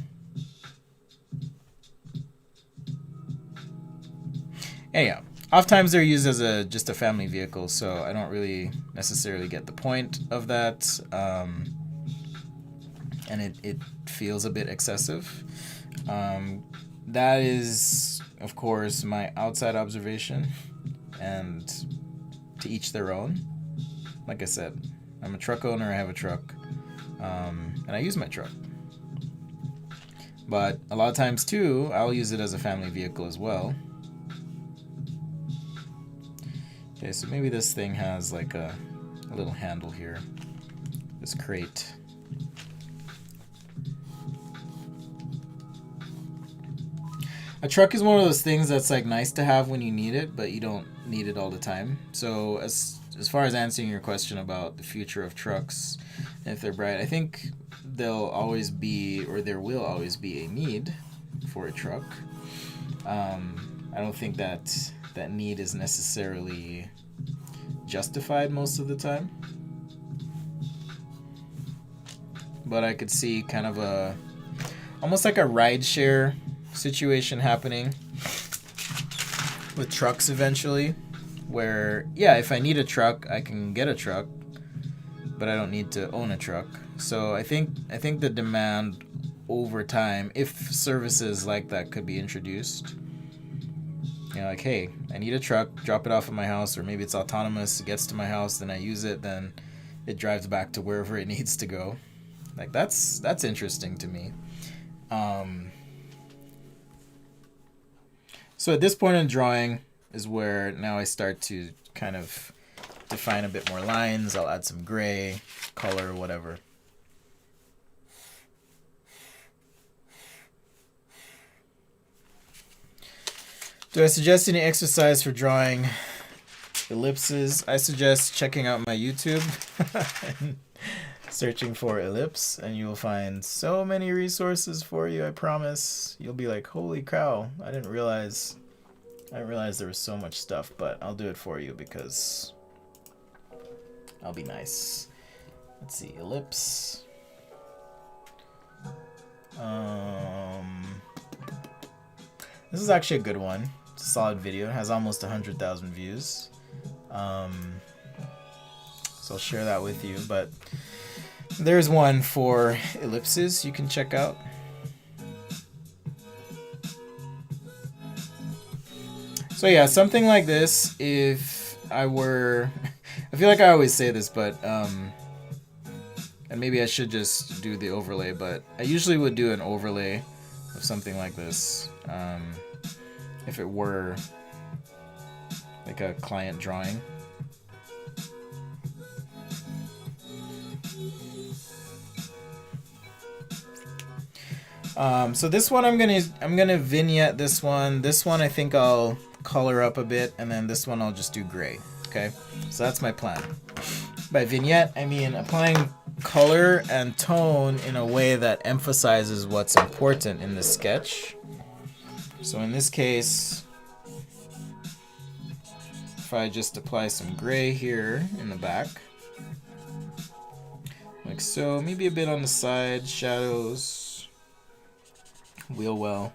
[SPEAKER 1] Anyhow, oftentimes they're used as just a family vehicle, so I don't really necessarily get the point of that, and it feels a bit excessive. That is, of course, my outside observation, and to each their own. Like I said, I'm a truck owner, I have a truck, and I use my truck. But a lot of times, too, I'll use it as a family vehicle as well. Okay, so maybe this thing has like a little handle here. This crate. A truck is one of those things that's like nice to have when you need it, but you don't need it all the time. So as far as answering your question about the future of trucks, if they're bright, I think there'll always be, or there will always be, a need for a truck. I don't think that need is necessarily justified most of the time, but I could see kind of almost like a rideshare situation happening with trucks eventually, where yeah, if I need a truck I can get a truck, but I don't need to own a truck. So I think the demand over time, if services like that could be introduced, you know, like, hey, I need a truck, drop it off at my house, or maybe it's autonomous, it gets to my house, then I use it, then it drives back to wherever it needs to go. Like, that's interesting to me. So at this point in drawing is where now I start to kind of define a bit more lines. I'll add some gray, color, whatever. Do I suggest any exercise for drawing ellipses? I suggest checking out my YouTube and searching for ellipse, and you will find so many resources for you, I promise. You'll be like, holy cow, I didn't realize there was so much stuff, but I'll do it for you because I'll be nice. Let's see, ellipse. This is actually a good one. It's a solid video. It has almost 100,000 views. So I'll share that with you, but there's one for ellipses you can check out. So yeah, something like this, if I were, I feel like I always say this, but, and maybe I should just do the overlay, but I usually would do an overlay of something like this, if it were like a client drawing. So this one I'm gonna vignette this one. This one I think I'll color up a bit, and then this one I'll just do gray. Okay, so that's my plan. By vignette, I mean applying color and tone in a way that emphasizes what's important in the sketch. So in this case, if I just apply some gray here in the back, like so, maybe a bit on the side, shadows, wheel well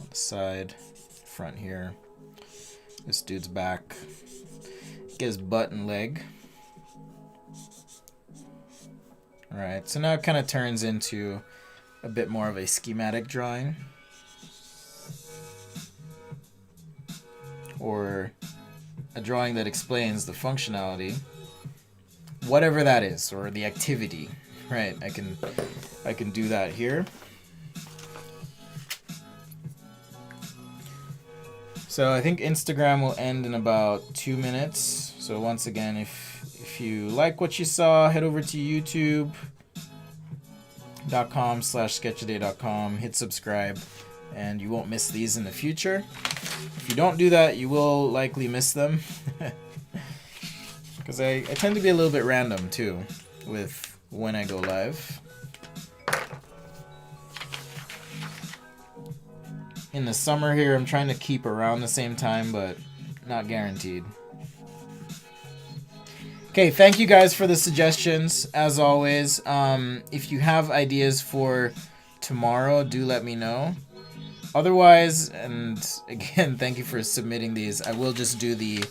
[SPEAKER 1] on the side, front here, this dude's back, get his butt and leg. Alright, so now it kind of turns into a bit more of a schematic drawing, or a drawing that explains the functionality, whatever that is, or the activity. Right, I can do that here. So I think Instagram will end in about 2 minutes. So once again, if you like what you saw, head over to youtube.com/sketchaday.com, hit subscribe, and you won't miss these in the future. If you don't do that, you will likely miss them. Because I tend to be a little bit random too with when I go live. In the summer here, I'm trying to keep around the same time, but not guaranteed. Okay, thank you guys for the suggestions, as always. If you have ideas for tomorrow, do let me know. Otherwise, and again, thank you for submitting these, I will just do the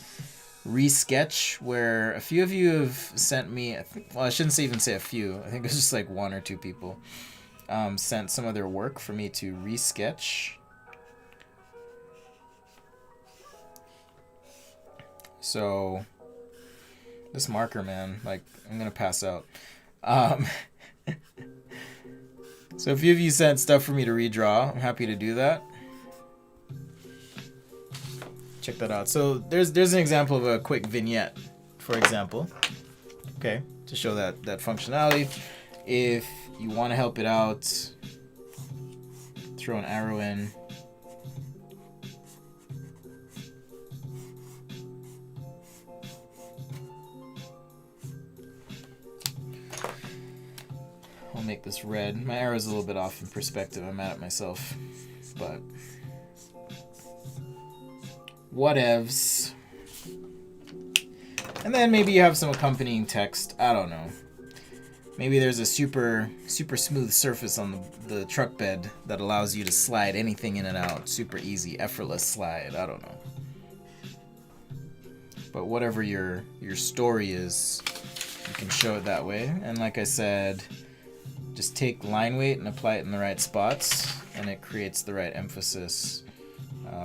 [SPEAKER 1] resketch, where a few of you have sent me, well, I shouldn't even say a few, I think it's just like 1 or 2 people sent some of their work for me to resketch. So this marker, man, like, I'm gonna pass out. So a few of you sent stuff for me to redraw. I'm happy to do that. Check that out. So there's an example of a quick vignette, for example. Okay, to show that functionality. If you want to help it out, throw an arrow in. I'll make this red. My arrow's a little bit off in perspective. I'm mad at myself, but whatevs. And then maybe you have some accompanying text. I don't know. Maybe there's a super smooth surface on the truck bed that allows you to slide anything in and out. Super easy, effortless slide. I don't know. But whatever your story is, you can show it that way. And like I said, just take line weight and apply it in the right spots, and it creates the right emphasis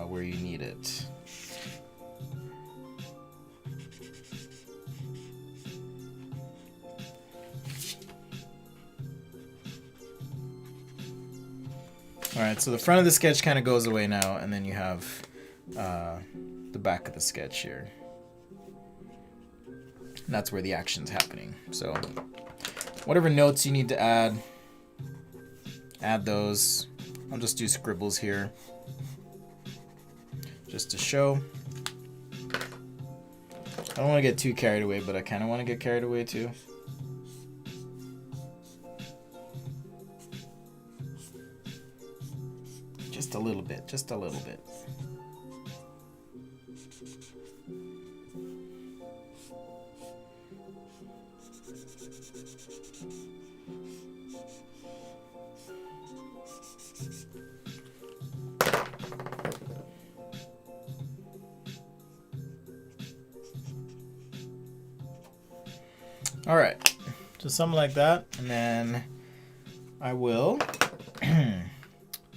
[SPEAKER 1] where you need it. Alright, so the front of the sketch kind of goes away now, and then you have the back of the sketch here. And that's where the action's happening. So whatever notes you need to add those. I'll just do scribbles here just to show. don't want to get too carried away, but I kind of want to get carried away too. Just a little bit, just a little bit. All right, so something like that, and then I will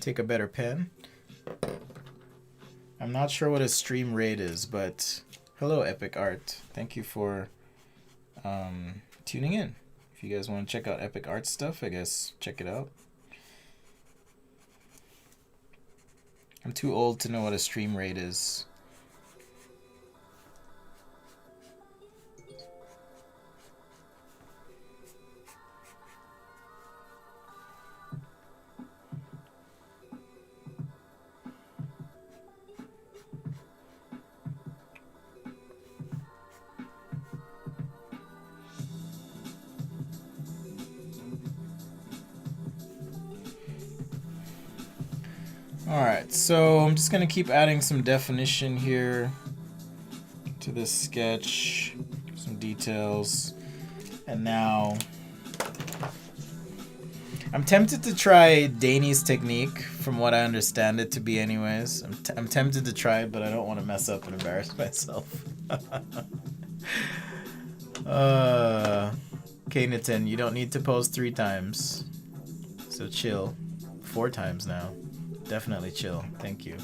[SPEAKER 1] take a better pen. I'm not sure what a stream rate is, but hello, Epic Art. Thank you for tuning in. If you guys want to check out Epic Art stuff, I guess check it out. I'm too old to know what a stream rate is. Alright, so I'm just going to keep adding some definition here to this sketch, some details, and now I'm tempted to try Danny's technique, from what I understand it to be anyways. I'm tempted to try it, but I don't want to mess up and embarrass myself. Kanaton, you don't need to post 3 times, so chill. 4 times now. Definitely chill. Thank you.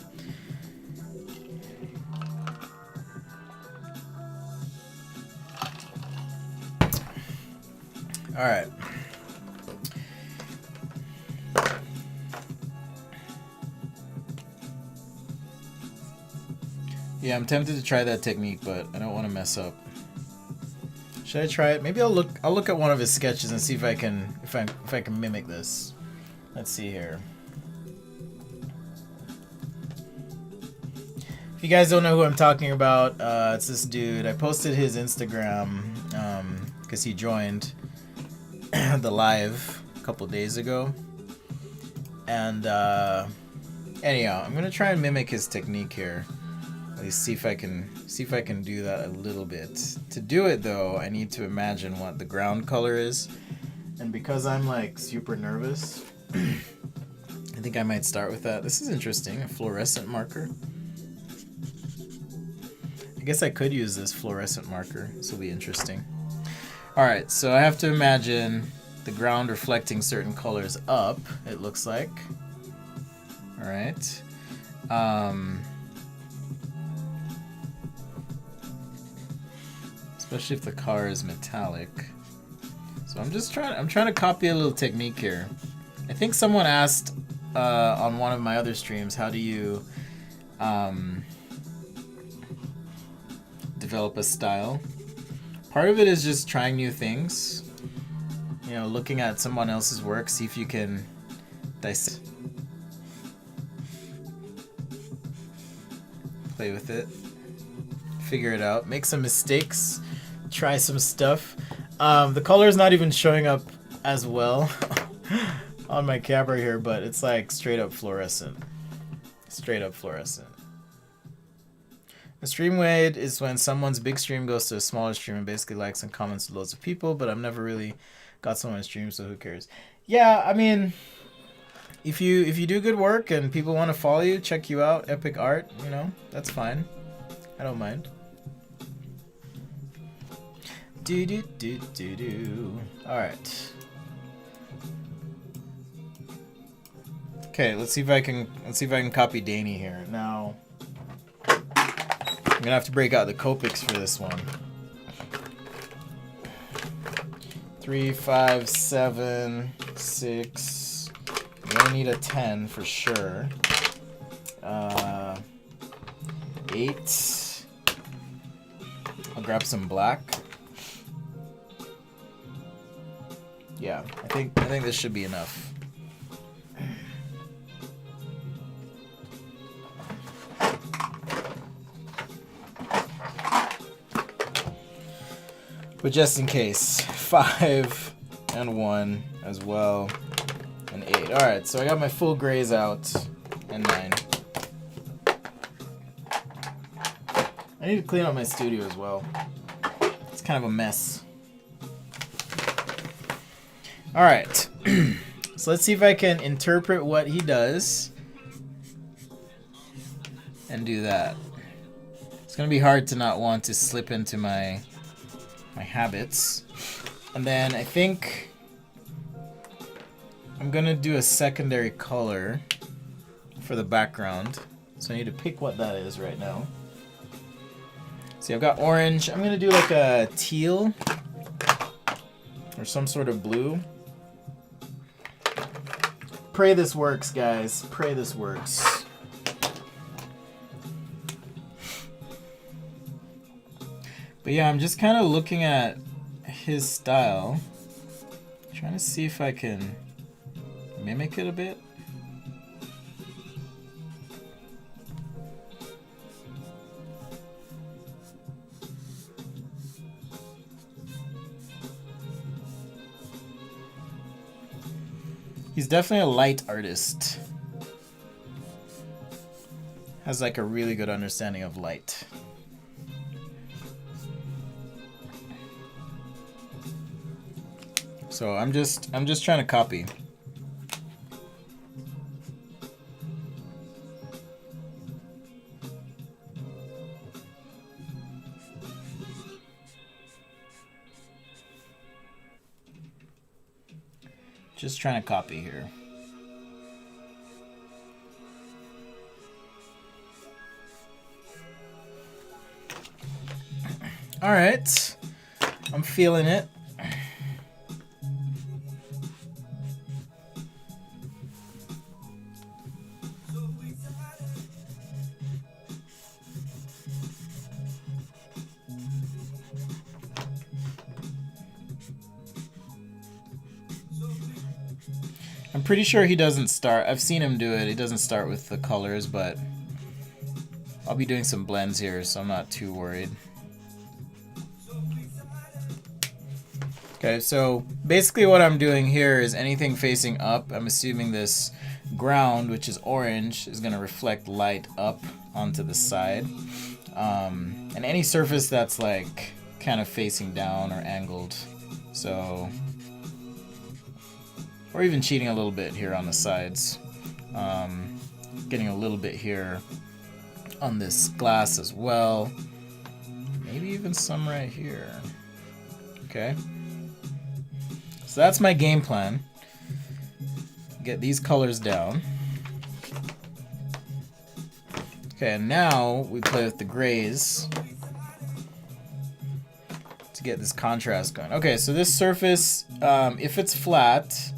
[SPEAKER 1] All right. Yeah, I'm tempted to try that technique, but I don't want to mess up. Should I try it? Maybe I'll look at one of his sketches and see if I can mimic this. Let's see here. If you guys don't know who I'm talking about, it's this dude. I posted his Instagram because he joined the live a couple days ago. And anyhow, I'm gonna try and mimic his technique here. At least see if I can do that a little bit. To do it though, I need to imagine what the ground color is. And because I'm like super nervous, I think I might start with that. This is interesting, a fluorescent marker. I guess I could use this fluorescent marker. This will be interesting. Alright, so I have to imagine the ground reflecting certain colors up, it looks like. Alright. Especially if the car is metallic. So I'm trying to copy a little technique here. I think someone asked on one of my other streams, how do you develop a style? Part of it is just trying new things. You know, looking at someone else's work, see if you can dissect, play with it, figure it out, make some mistakes, try some stuff. The color is not even showing up as well on my camera here, but it's like straight up fluorescent. Straight up fluorescent. A stream weight is when someone's big stream goes to a smaller stream and basically likes and comments to loads of people, but I've never really got someone's stream, so who cares? Yeah, I mean, if you do good work and people want to follow you, check you out, Epic Art, you know, that's fine. I don't mind. Alright. Okay, let's see if I can copy Danny here. Now I'm gonna have to break out the Copics for this one. 3, 5, 7, 6. I'm gonna need a 10 for sure. 8. I'll grab some black. Yeah, I think this should be enough. But just in case, 5 and 1 as well, and 8. Alright, so I got my full grays out, and 9. I need to clean up my studio as well. It's kind of a mess. Alright, so let's see if I can interpret what he does and do that. It's going to be hard to not want to slip into my habits. And then I think I'm going to do a secondary color for the background. So I need to pick what that is right now. See, I've got orange. I'm going to do like a teal or some sort of blue. Pray this works, guys. Pray this works. But yeah, I'm just kind of looking at his style, trying to see if I can mimic it a bit. He's definitely a light artist. Has like a really good understanding of light. So I'm just trying to copy. Just trying to copy here. All right, I'm feeling it. I'm pretty sure he doesn't start. I've seen him do it. He doesn't start with the colors, but I'll be doing some blends here, so I'm not too worried. Okay, so basically what I'm doing here is anything facing up, I'm assuming this ground, which is orange, is going to reflect light up onto the side. And any surface that's like kind of facing down or angled, so, or even cheating a little bit here on the sides. Getting a little bit here on this glass as well. Maybe even some right here. Okay. So that's my game plan. Get these colors down. Okay, and now we play with the grays to get this contrast going. Okay, so this surface, if it's flat,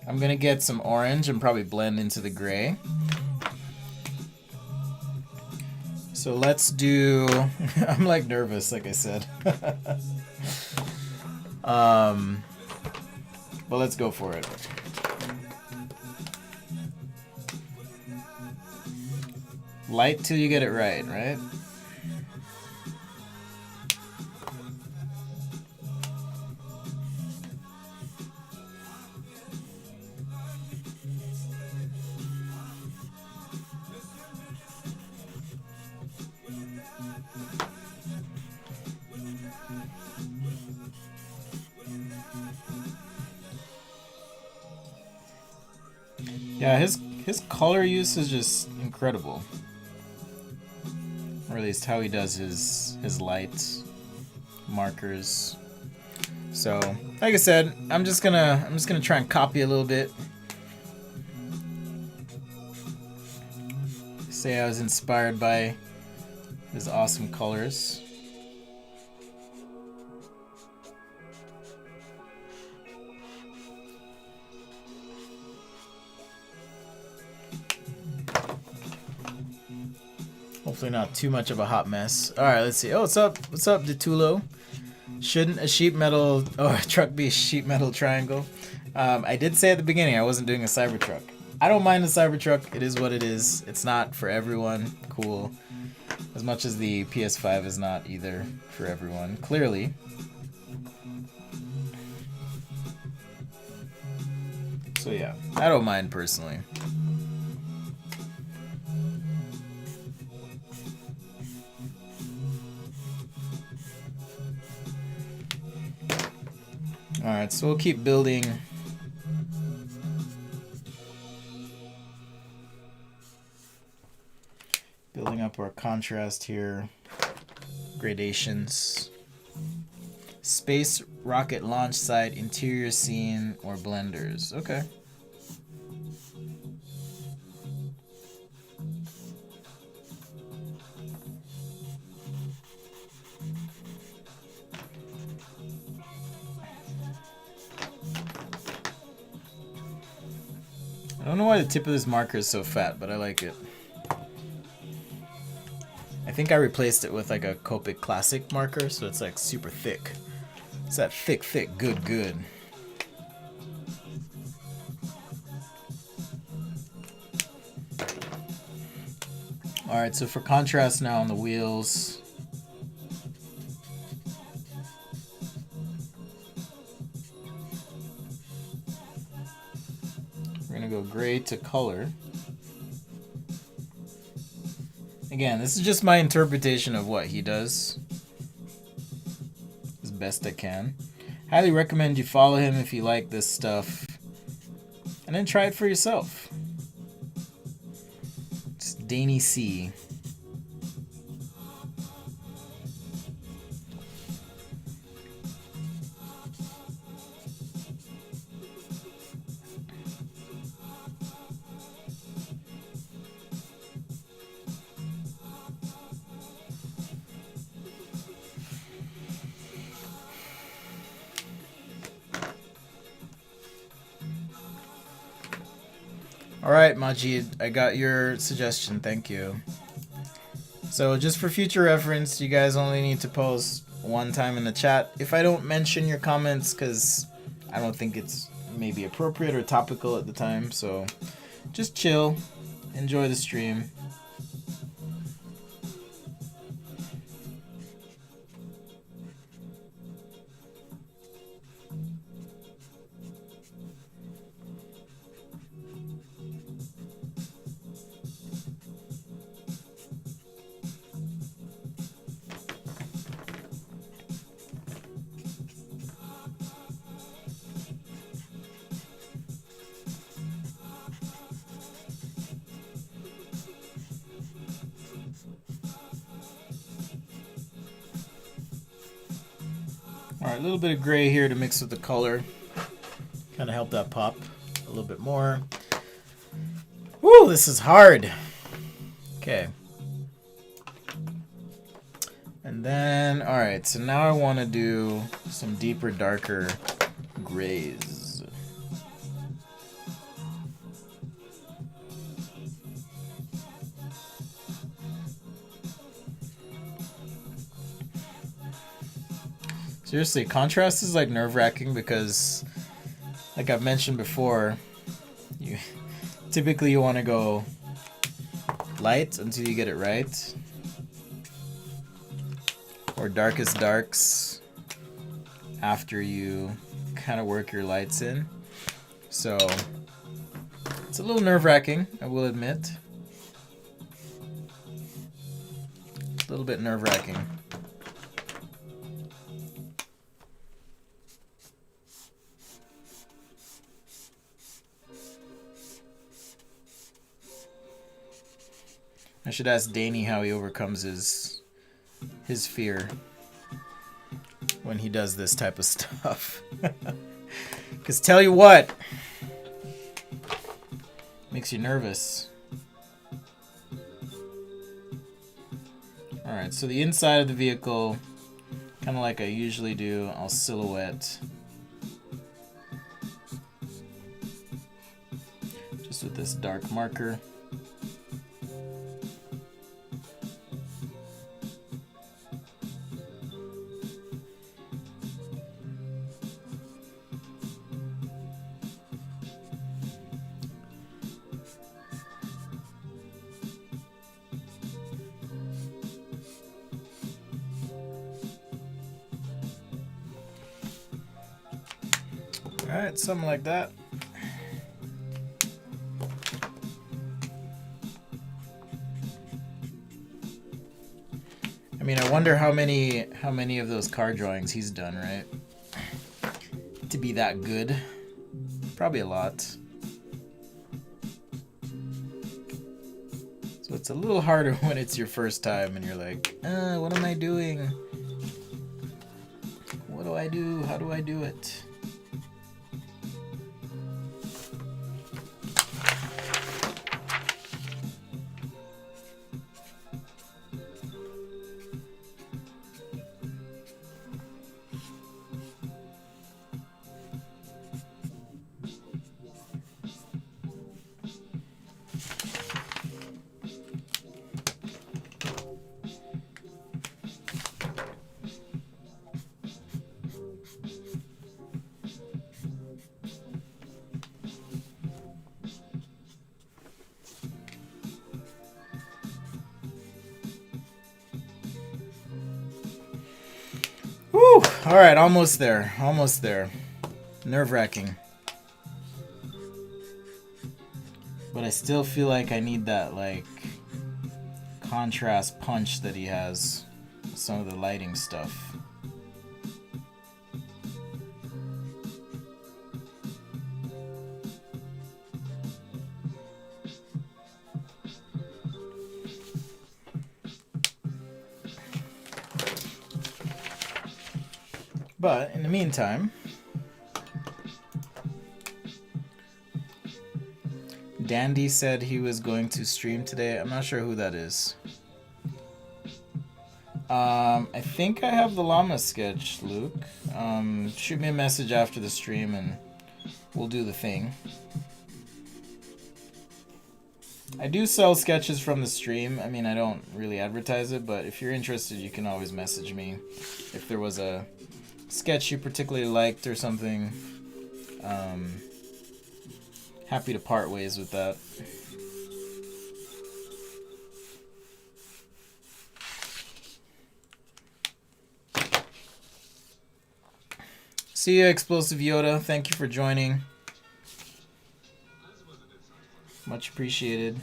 [SPEAKER 1] I'm gonna get some orange and probably blend into the gray. So let's do, I'm like nervous, like I said. But let's go for it. Light till you get it right, right? Yeah, his color use is just incredible. Or at least how he does his light markers. So, like I said, I'm just gonna try and copy a little bit. Say I was inspired by his awesome colors. Hopefully not too much of a hot mess. Alright, let's see. Oh, what's up? What's up, Detulo? Shouldn't a sheet metal or a truck be a sheet metal triangle? I did say at the beginning I wasn't doing a Cybertruck. I don't mind the Cybertruck. It is what it is. It's not for everyone. Cool. As much as the PS5 is not either for everyone. Clearly. So yeah, I don't mind personally. Alright, so we'll keep building. Building up our contrast here. Gradations. Space rocket launch site, interior scene, or blenders. Okay. I don't know why the tip of this marker is so fat, but I like it. I think I replaced it with like a Copic Classic marker, so it's like super thick. It's that thick, good. Alright, so for contrast now on the wheels. We're gonna go gray to color. Again, this is just my interpretation of what he does. As best I can. Highly recommend you follow him if you like this stuff. And then try it for yourself. It's Danny C. Alright, Majid, I got your suggestion, thank you. So just for future reference, you guys only need to post one time in the chat. If I don't mention your comments, because I don't think it's maybe appropriate or topical at the time, so just chill, enjoy the stream. Alright, a little bit of gray here to mix with the color. Kind of help that pop a little bit more. Woo, this is hard. Okay. And then, alright, so now I want to do some deeper, darker grays. Seriously, contrast is like nerve-wracking because, like I've mentioned before, typically you want to go light until you get it right, or darkest darks after you kind of work your lights in. So it's a little nerve-wracking, I will admit. A little bit nerve-wracking. I should ask Danny how he overcomes his fear when he does this type of stuff. Because tell you what, makes you nervous. Alright, so the inside of the vehicle, kind of like I usually do, I'll silhouette. Just with this dark marker. Alright, something like that. I mean, I wonder how many of those card drawings he's done, right? To be that good. Probably a lot. So it's a little harder when it's your first time and you're like, what am I doing? What do I do? How do I do it? Woo! Alright, almost there. Almost there. Nerve-wracking. But I still feel like I need that, like, contrast punch that he has with some of the lighting stuff. But in the meantime, Dandy said he was going to stream today. I'm not sure who that is. I think I have the llama sketch, Luke. Shoot me a message after the stream and we'll do the thing. I do sell sketches from the stream. I mean, I don't really advertise it, but if you're interested, you can always message me. If there was a sketch you particularly liked or something, happy to part ways with that. See you, Explosive Yoda. Thank you for joining. Much appreciated.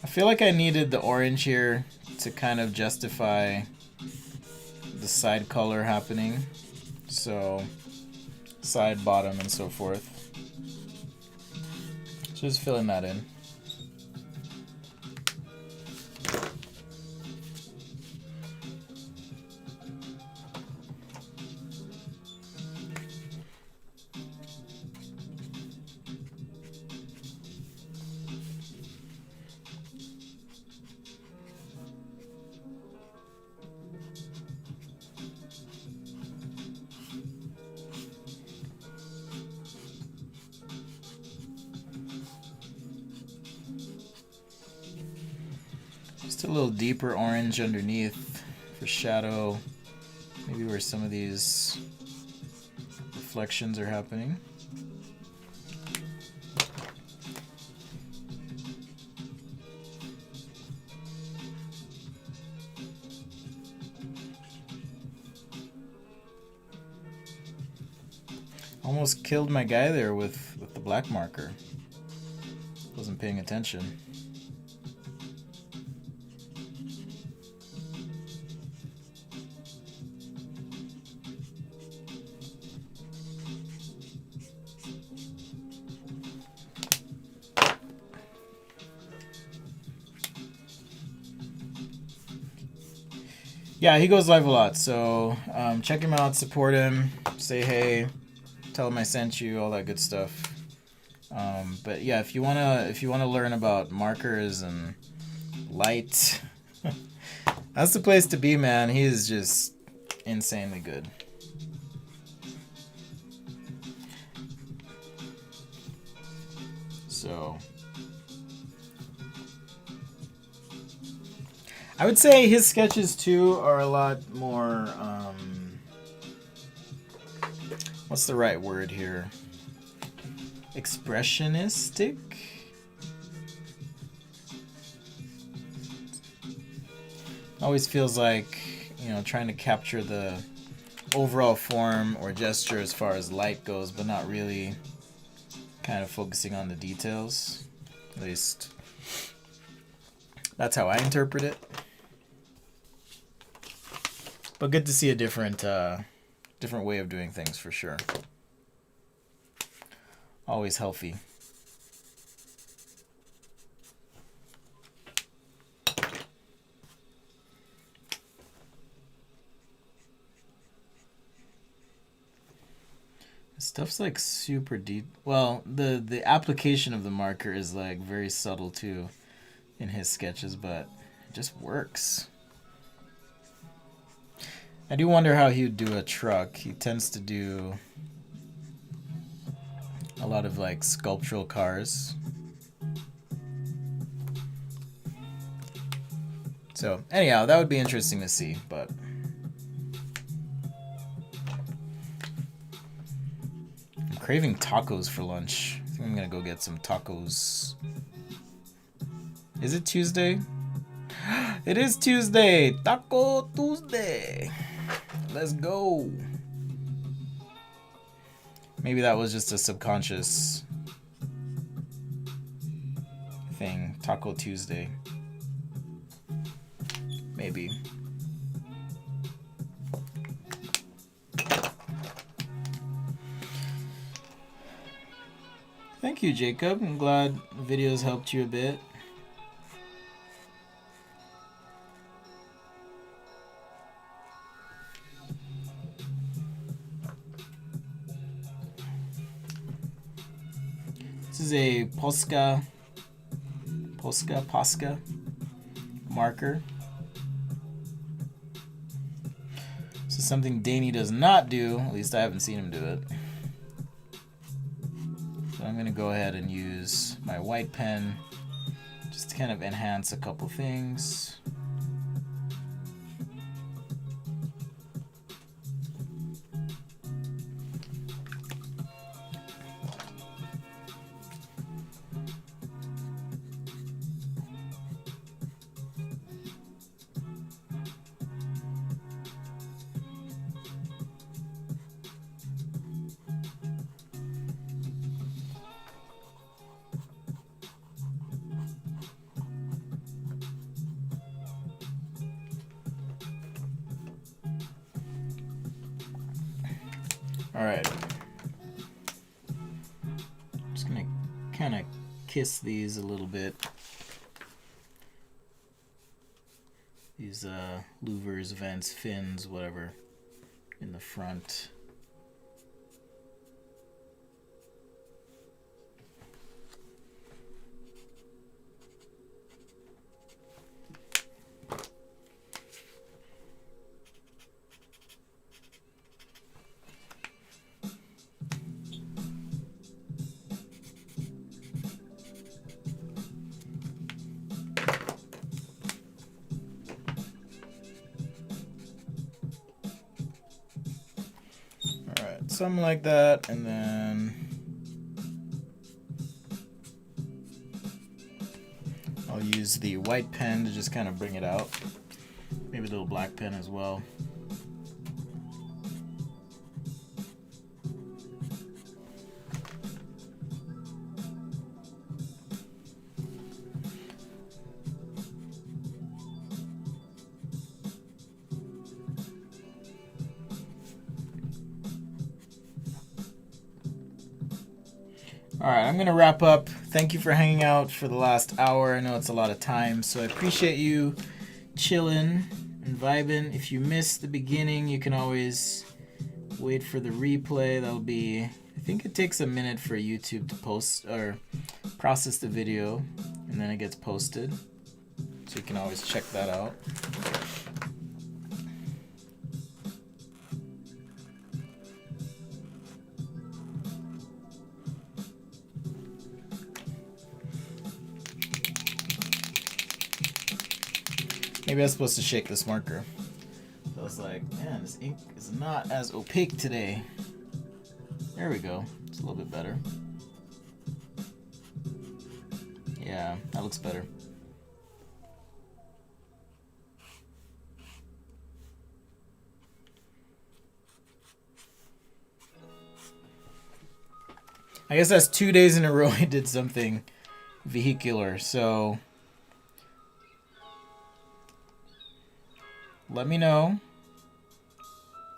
[SPEAKER 1] I feel like I needed the orange here to kind of justify the side color happening. So, side, bottom, and so forth. Just filling that in. Just a little deeper orange underneath for shadow, maybe where some of these reflections are happening. Almost killed my guy there with the black marker. Wasn't paying attention. Yeah, he goes live a lot, so check him out, support him, say hey, tell him I sent you, all that good stuff. But yeah, if you wanna learn about markers and light, that's the place to be, man. He is just insanely good. So I would say his sketches too are a lot more, what's the right word here? Expressionistic? Always feels like, you know, trying to capture the overall form or gesture as far as light goes, but not really kind of focusing on the details. At least that's how I interpret it. But good to see a different way of doing things for sure. Always healthy. Stuff's like super deep. Well, the application of the marker is like very subtle too in his sketches, but it just works. I do wonder how he would do a truck. He tends to do a lot of like sculptural cars. So anyhow, that would be interesting to see, but I'm craving tacos for lunch. I think I'm gonna go get some tacos. Is it Tuesday? It is Tuesday! Taco Tuesday! Let's go! Maybe that was just a subconscious thing. Taco Tuesday. Maybe. Thank you, Jacob. I'm glad the videos helped you a bit. This is a Posca marker. This is something Danny does not do, at least I haven't seen him do it. So I'm gonna go ahead and use my white pen just to kind of enhance a couple things. Alright. Just gonna kind of kiss these a little bit. These louvers, vents, fins, whatever, in the front. Something like that, and then I'll use the white pen to just kind of bring it out. Maybe a little black pen as well. Alright, I'm going to wrap up. Thank you for hanging out for the last hour. I know it's a lot of time, so I appreciate you chilling and vibing. If you missed the beginning, you can always wait for the replay. That'll be, I think it takes a minute for YouTube to post or process the video, and then it gets posted. So you can always check that out. Maybe I was supposed to shake this marker. So I was like, man, this ink is not as opaque today. There we go. It's a little bit better. Yeah, that looks better. I guess that's 2 days in a row I did something vehicular, so let me know.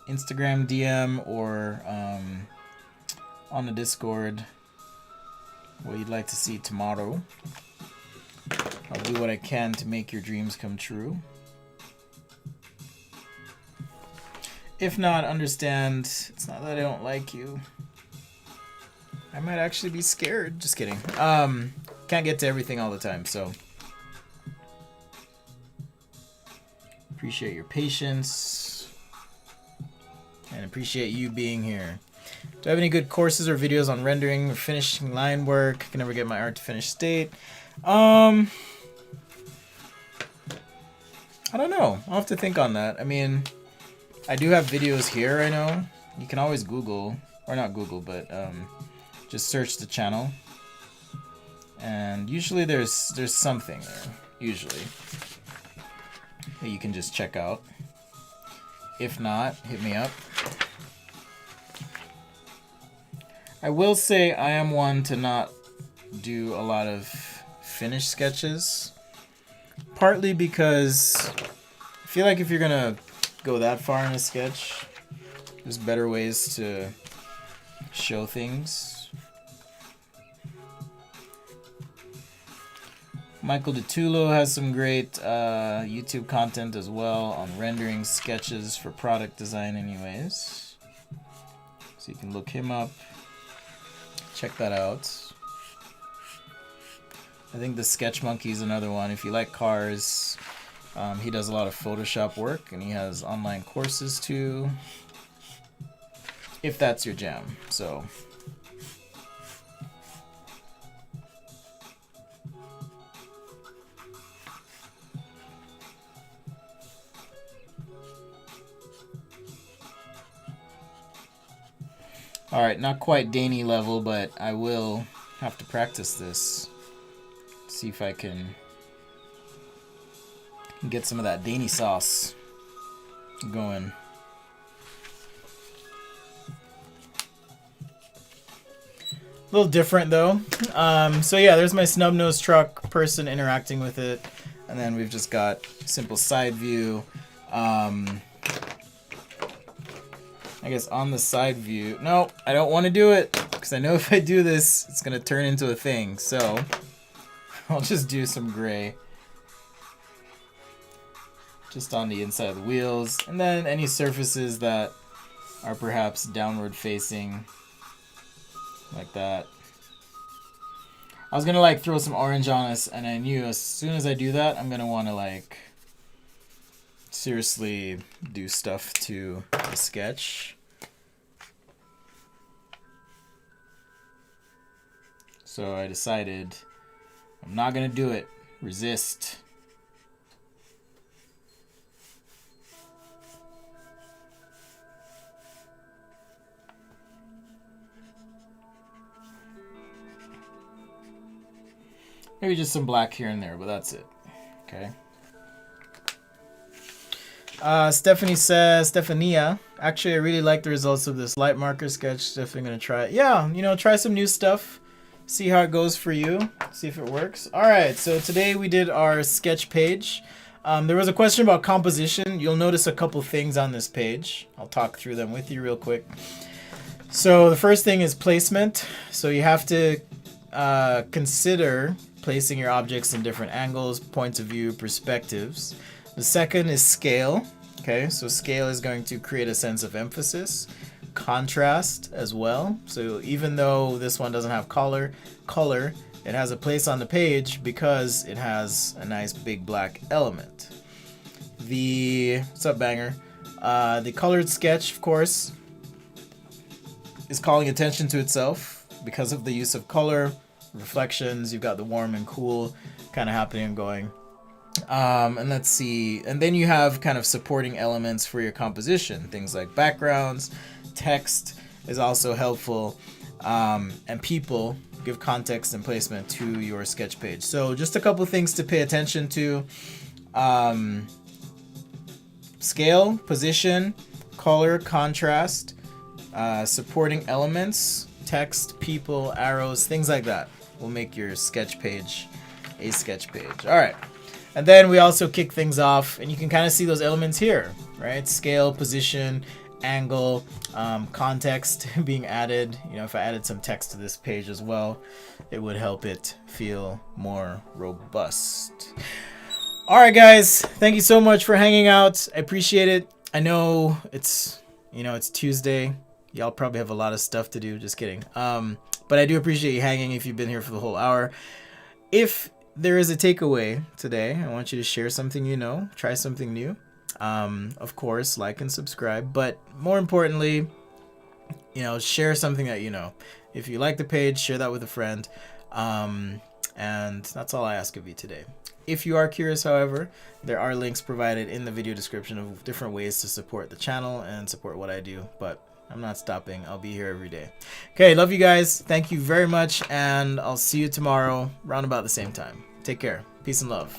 [SPEAKER 1] Instagram DM or on the Discord what you'd like to see tomorrow. I'll do what I can to make your dreams come true. If not, understand. It's not that I don't like you. I might actually be scared. Just kidding. Can't get to everything all the time, so appreciate your patience and appreciate you being here. Do I have any good courses or videos on rendering or finishing line work? I can never get my art to finished state. I don't know. I'll have to think on that. I mean, I do have videos here, I know. You can always Google, or not Google, but just search the channel. And usually there's something there, usually, that you can just check out. If not, hit me up. I will say I am one to not do a lot of finished sketches. Partly because I feel like if you're gonna go that far in a sketch, there's better ways to show things. Michael DeTulo has some great YouTube content as well on rendering sketches for product design anyways. So you can look him up. Check that out. I think the Sketch Monkey is another one. If you like cars, he does a lot of Photoshop work, and he has online courses too. If that's your jam, so. Alright, not quite Danny level, but I will have to practice this. See if I can get some of that Danny sauce going. A little different though. So yeah, there's my snub nose truck person interacting with it, and then we've just got simple side view. I guess on the side view, no, I don't want to do it because I know if I do this, it's gonna turn into a thing. So I'll just do some gray just on the inside of the wheels, and then any surfaces that are perhaps downward facing, like that. I was gonna like throw some orange on us, and I knew as soon as I do that, I'm gonna want to like seriously do stuff to the sketch. So I decided I'm not gonna do it. Resist. Maybe just some black here and there, but that's it. Okay. Stephanie says, Stephania, actually I really like the results of this light marker sketch. Definitely gonna try it. Yeah, you know, try some new stuff. See how it goes for you. See if it works. Alright, so today we did our sketch page. There was a question about composition. You'll notice a couple things on this page. I'll talk through them with you real quick. So the first thing is placement. So you have to consider placing your objects in different angles, points of view, perspectives. The second is scale. Okay, so scale is going to create a sense of emphasis. Contrast as well. So even though this one doesn't have color, it has a place on the page because it has a nice big black element. What's up, Banger? The colored sketch, of course, is calling attention to itself because of the use of color, reflections. You've got the warm and cool kind of happening and going. And let's see. And then you have kind of supporting elements for your composition. Things like backgrounds, text is also helpful, and people give context and placement to your sketch page. So just a couple things to pay attention to. Scale, position, color, contrast, supporting elements. text, people, arrows, things like that will make your sketch page a sketch page. All right. And then we also kick things off, and you can kind of see those elements here, right? Scale, position, angle, context being added. You know, if I added some text to this page as well, it would help it feel more robust. All right, guys, thank you so much for hanging out. I appreciate it. I know it's, you know, it's Tuesday. Y'all probably have a lot of stuff to do. Just kidding. But I do appreciate you hanging if you've been here for the whole hour. If there is a takeaway today, I want you to share something you know, try something new. Of course, like and subscribe, but more importantly, you know, share something that you know. If you like the page, share that with a friend. And that's all I ask of you today. If you are curious, however, there are links provided in the video description of different ways to support the channel and support what I do, but I'm not stopping. I'll be here every day. Okay, love you guys. Thank you very much, and I'll see you tomorrow around about the same time. Take care. Peace and love.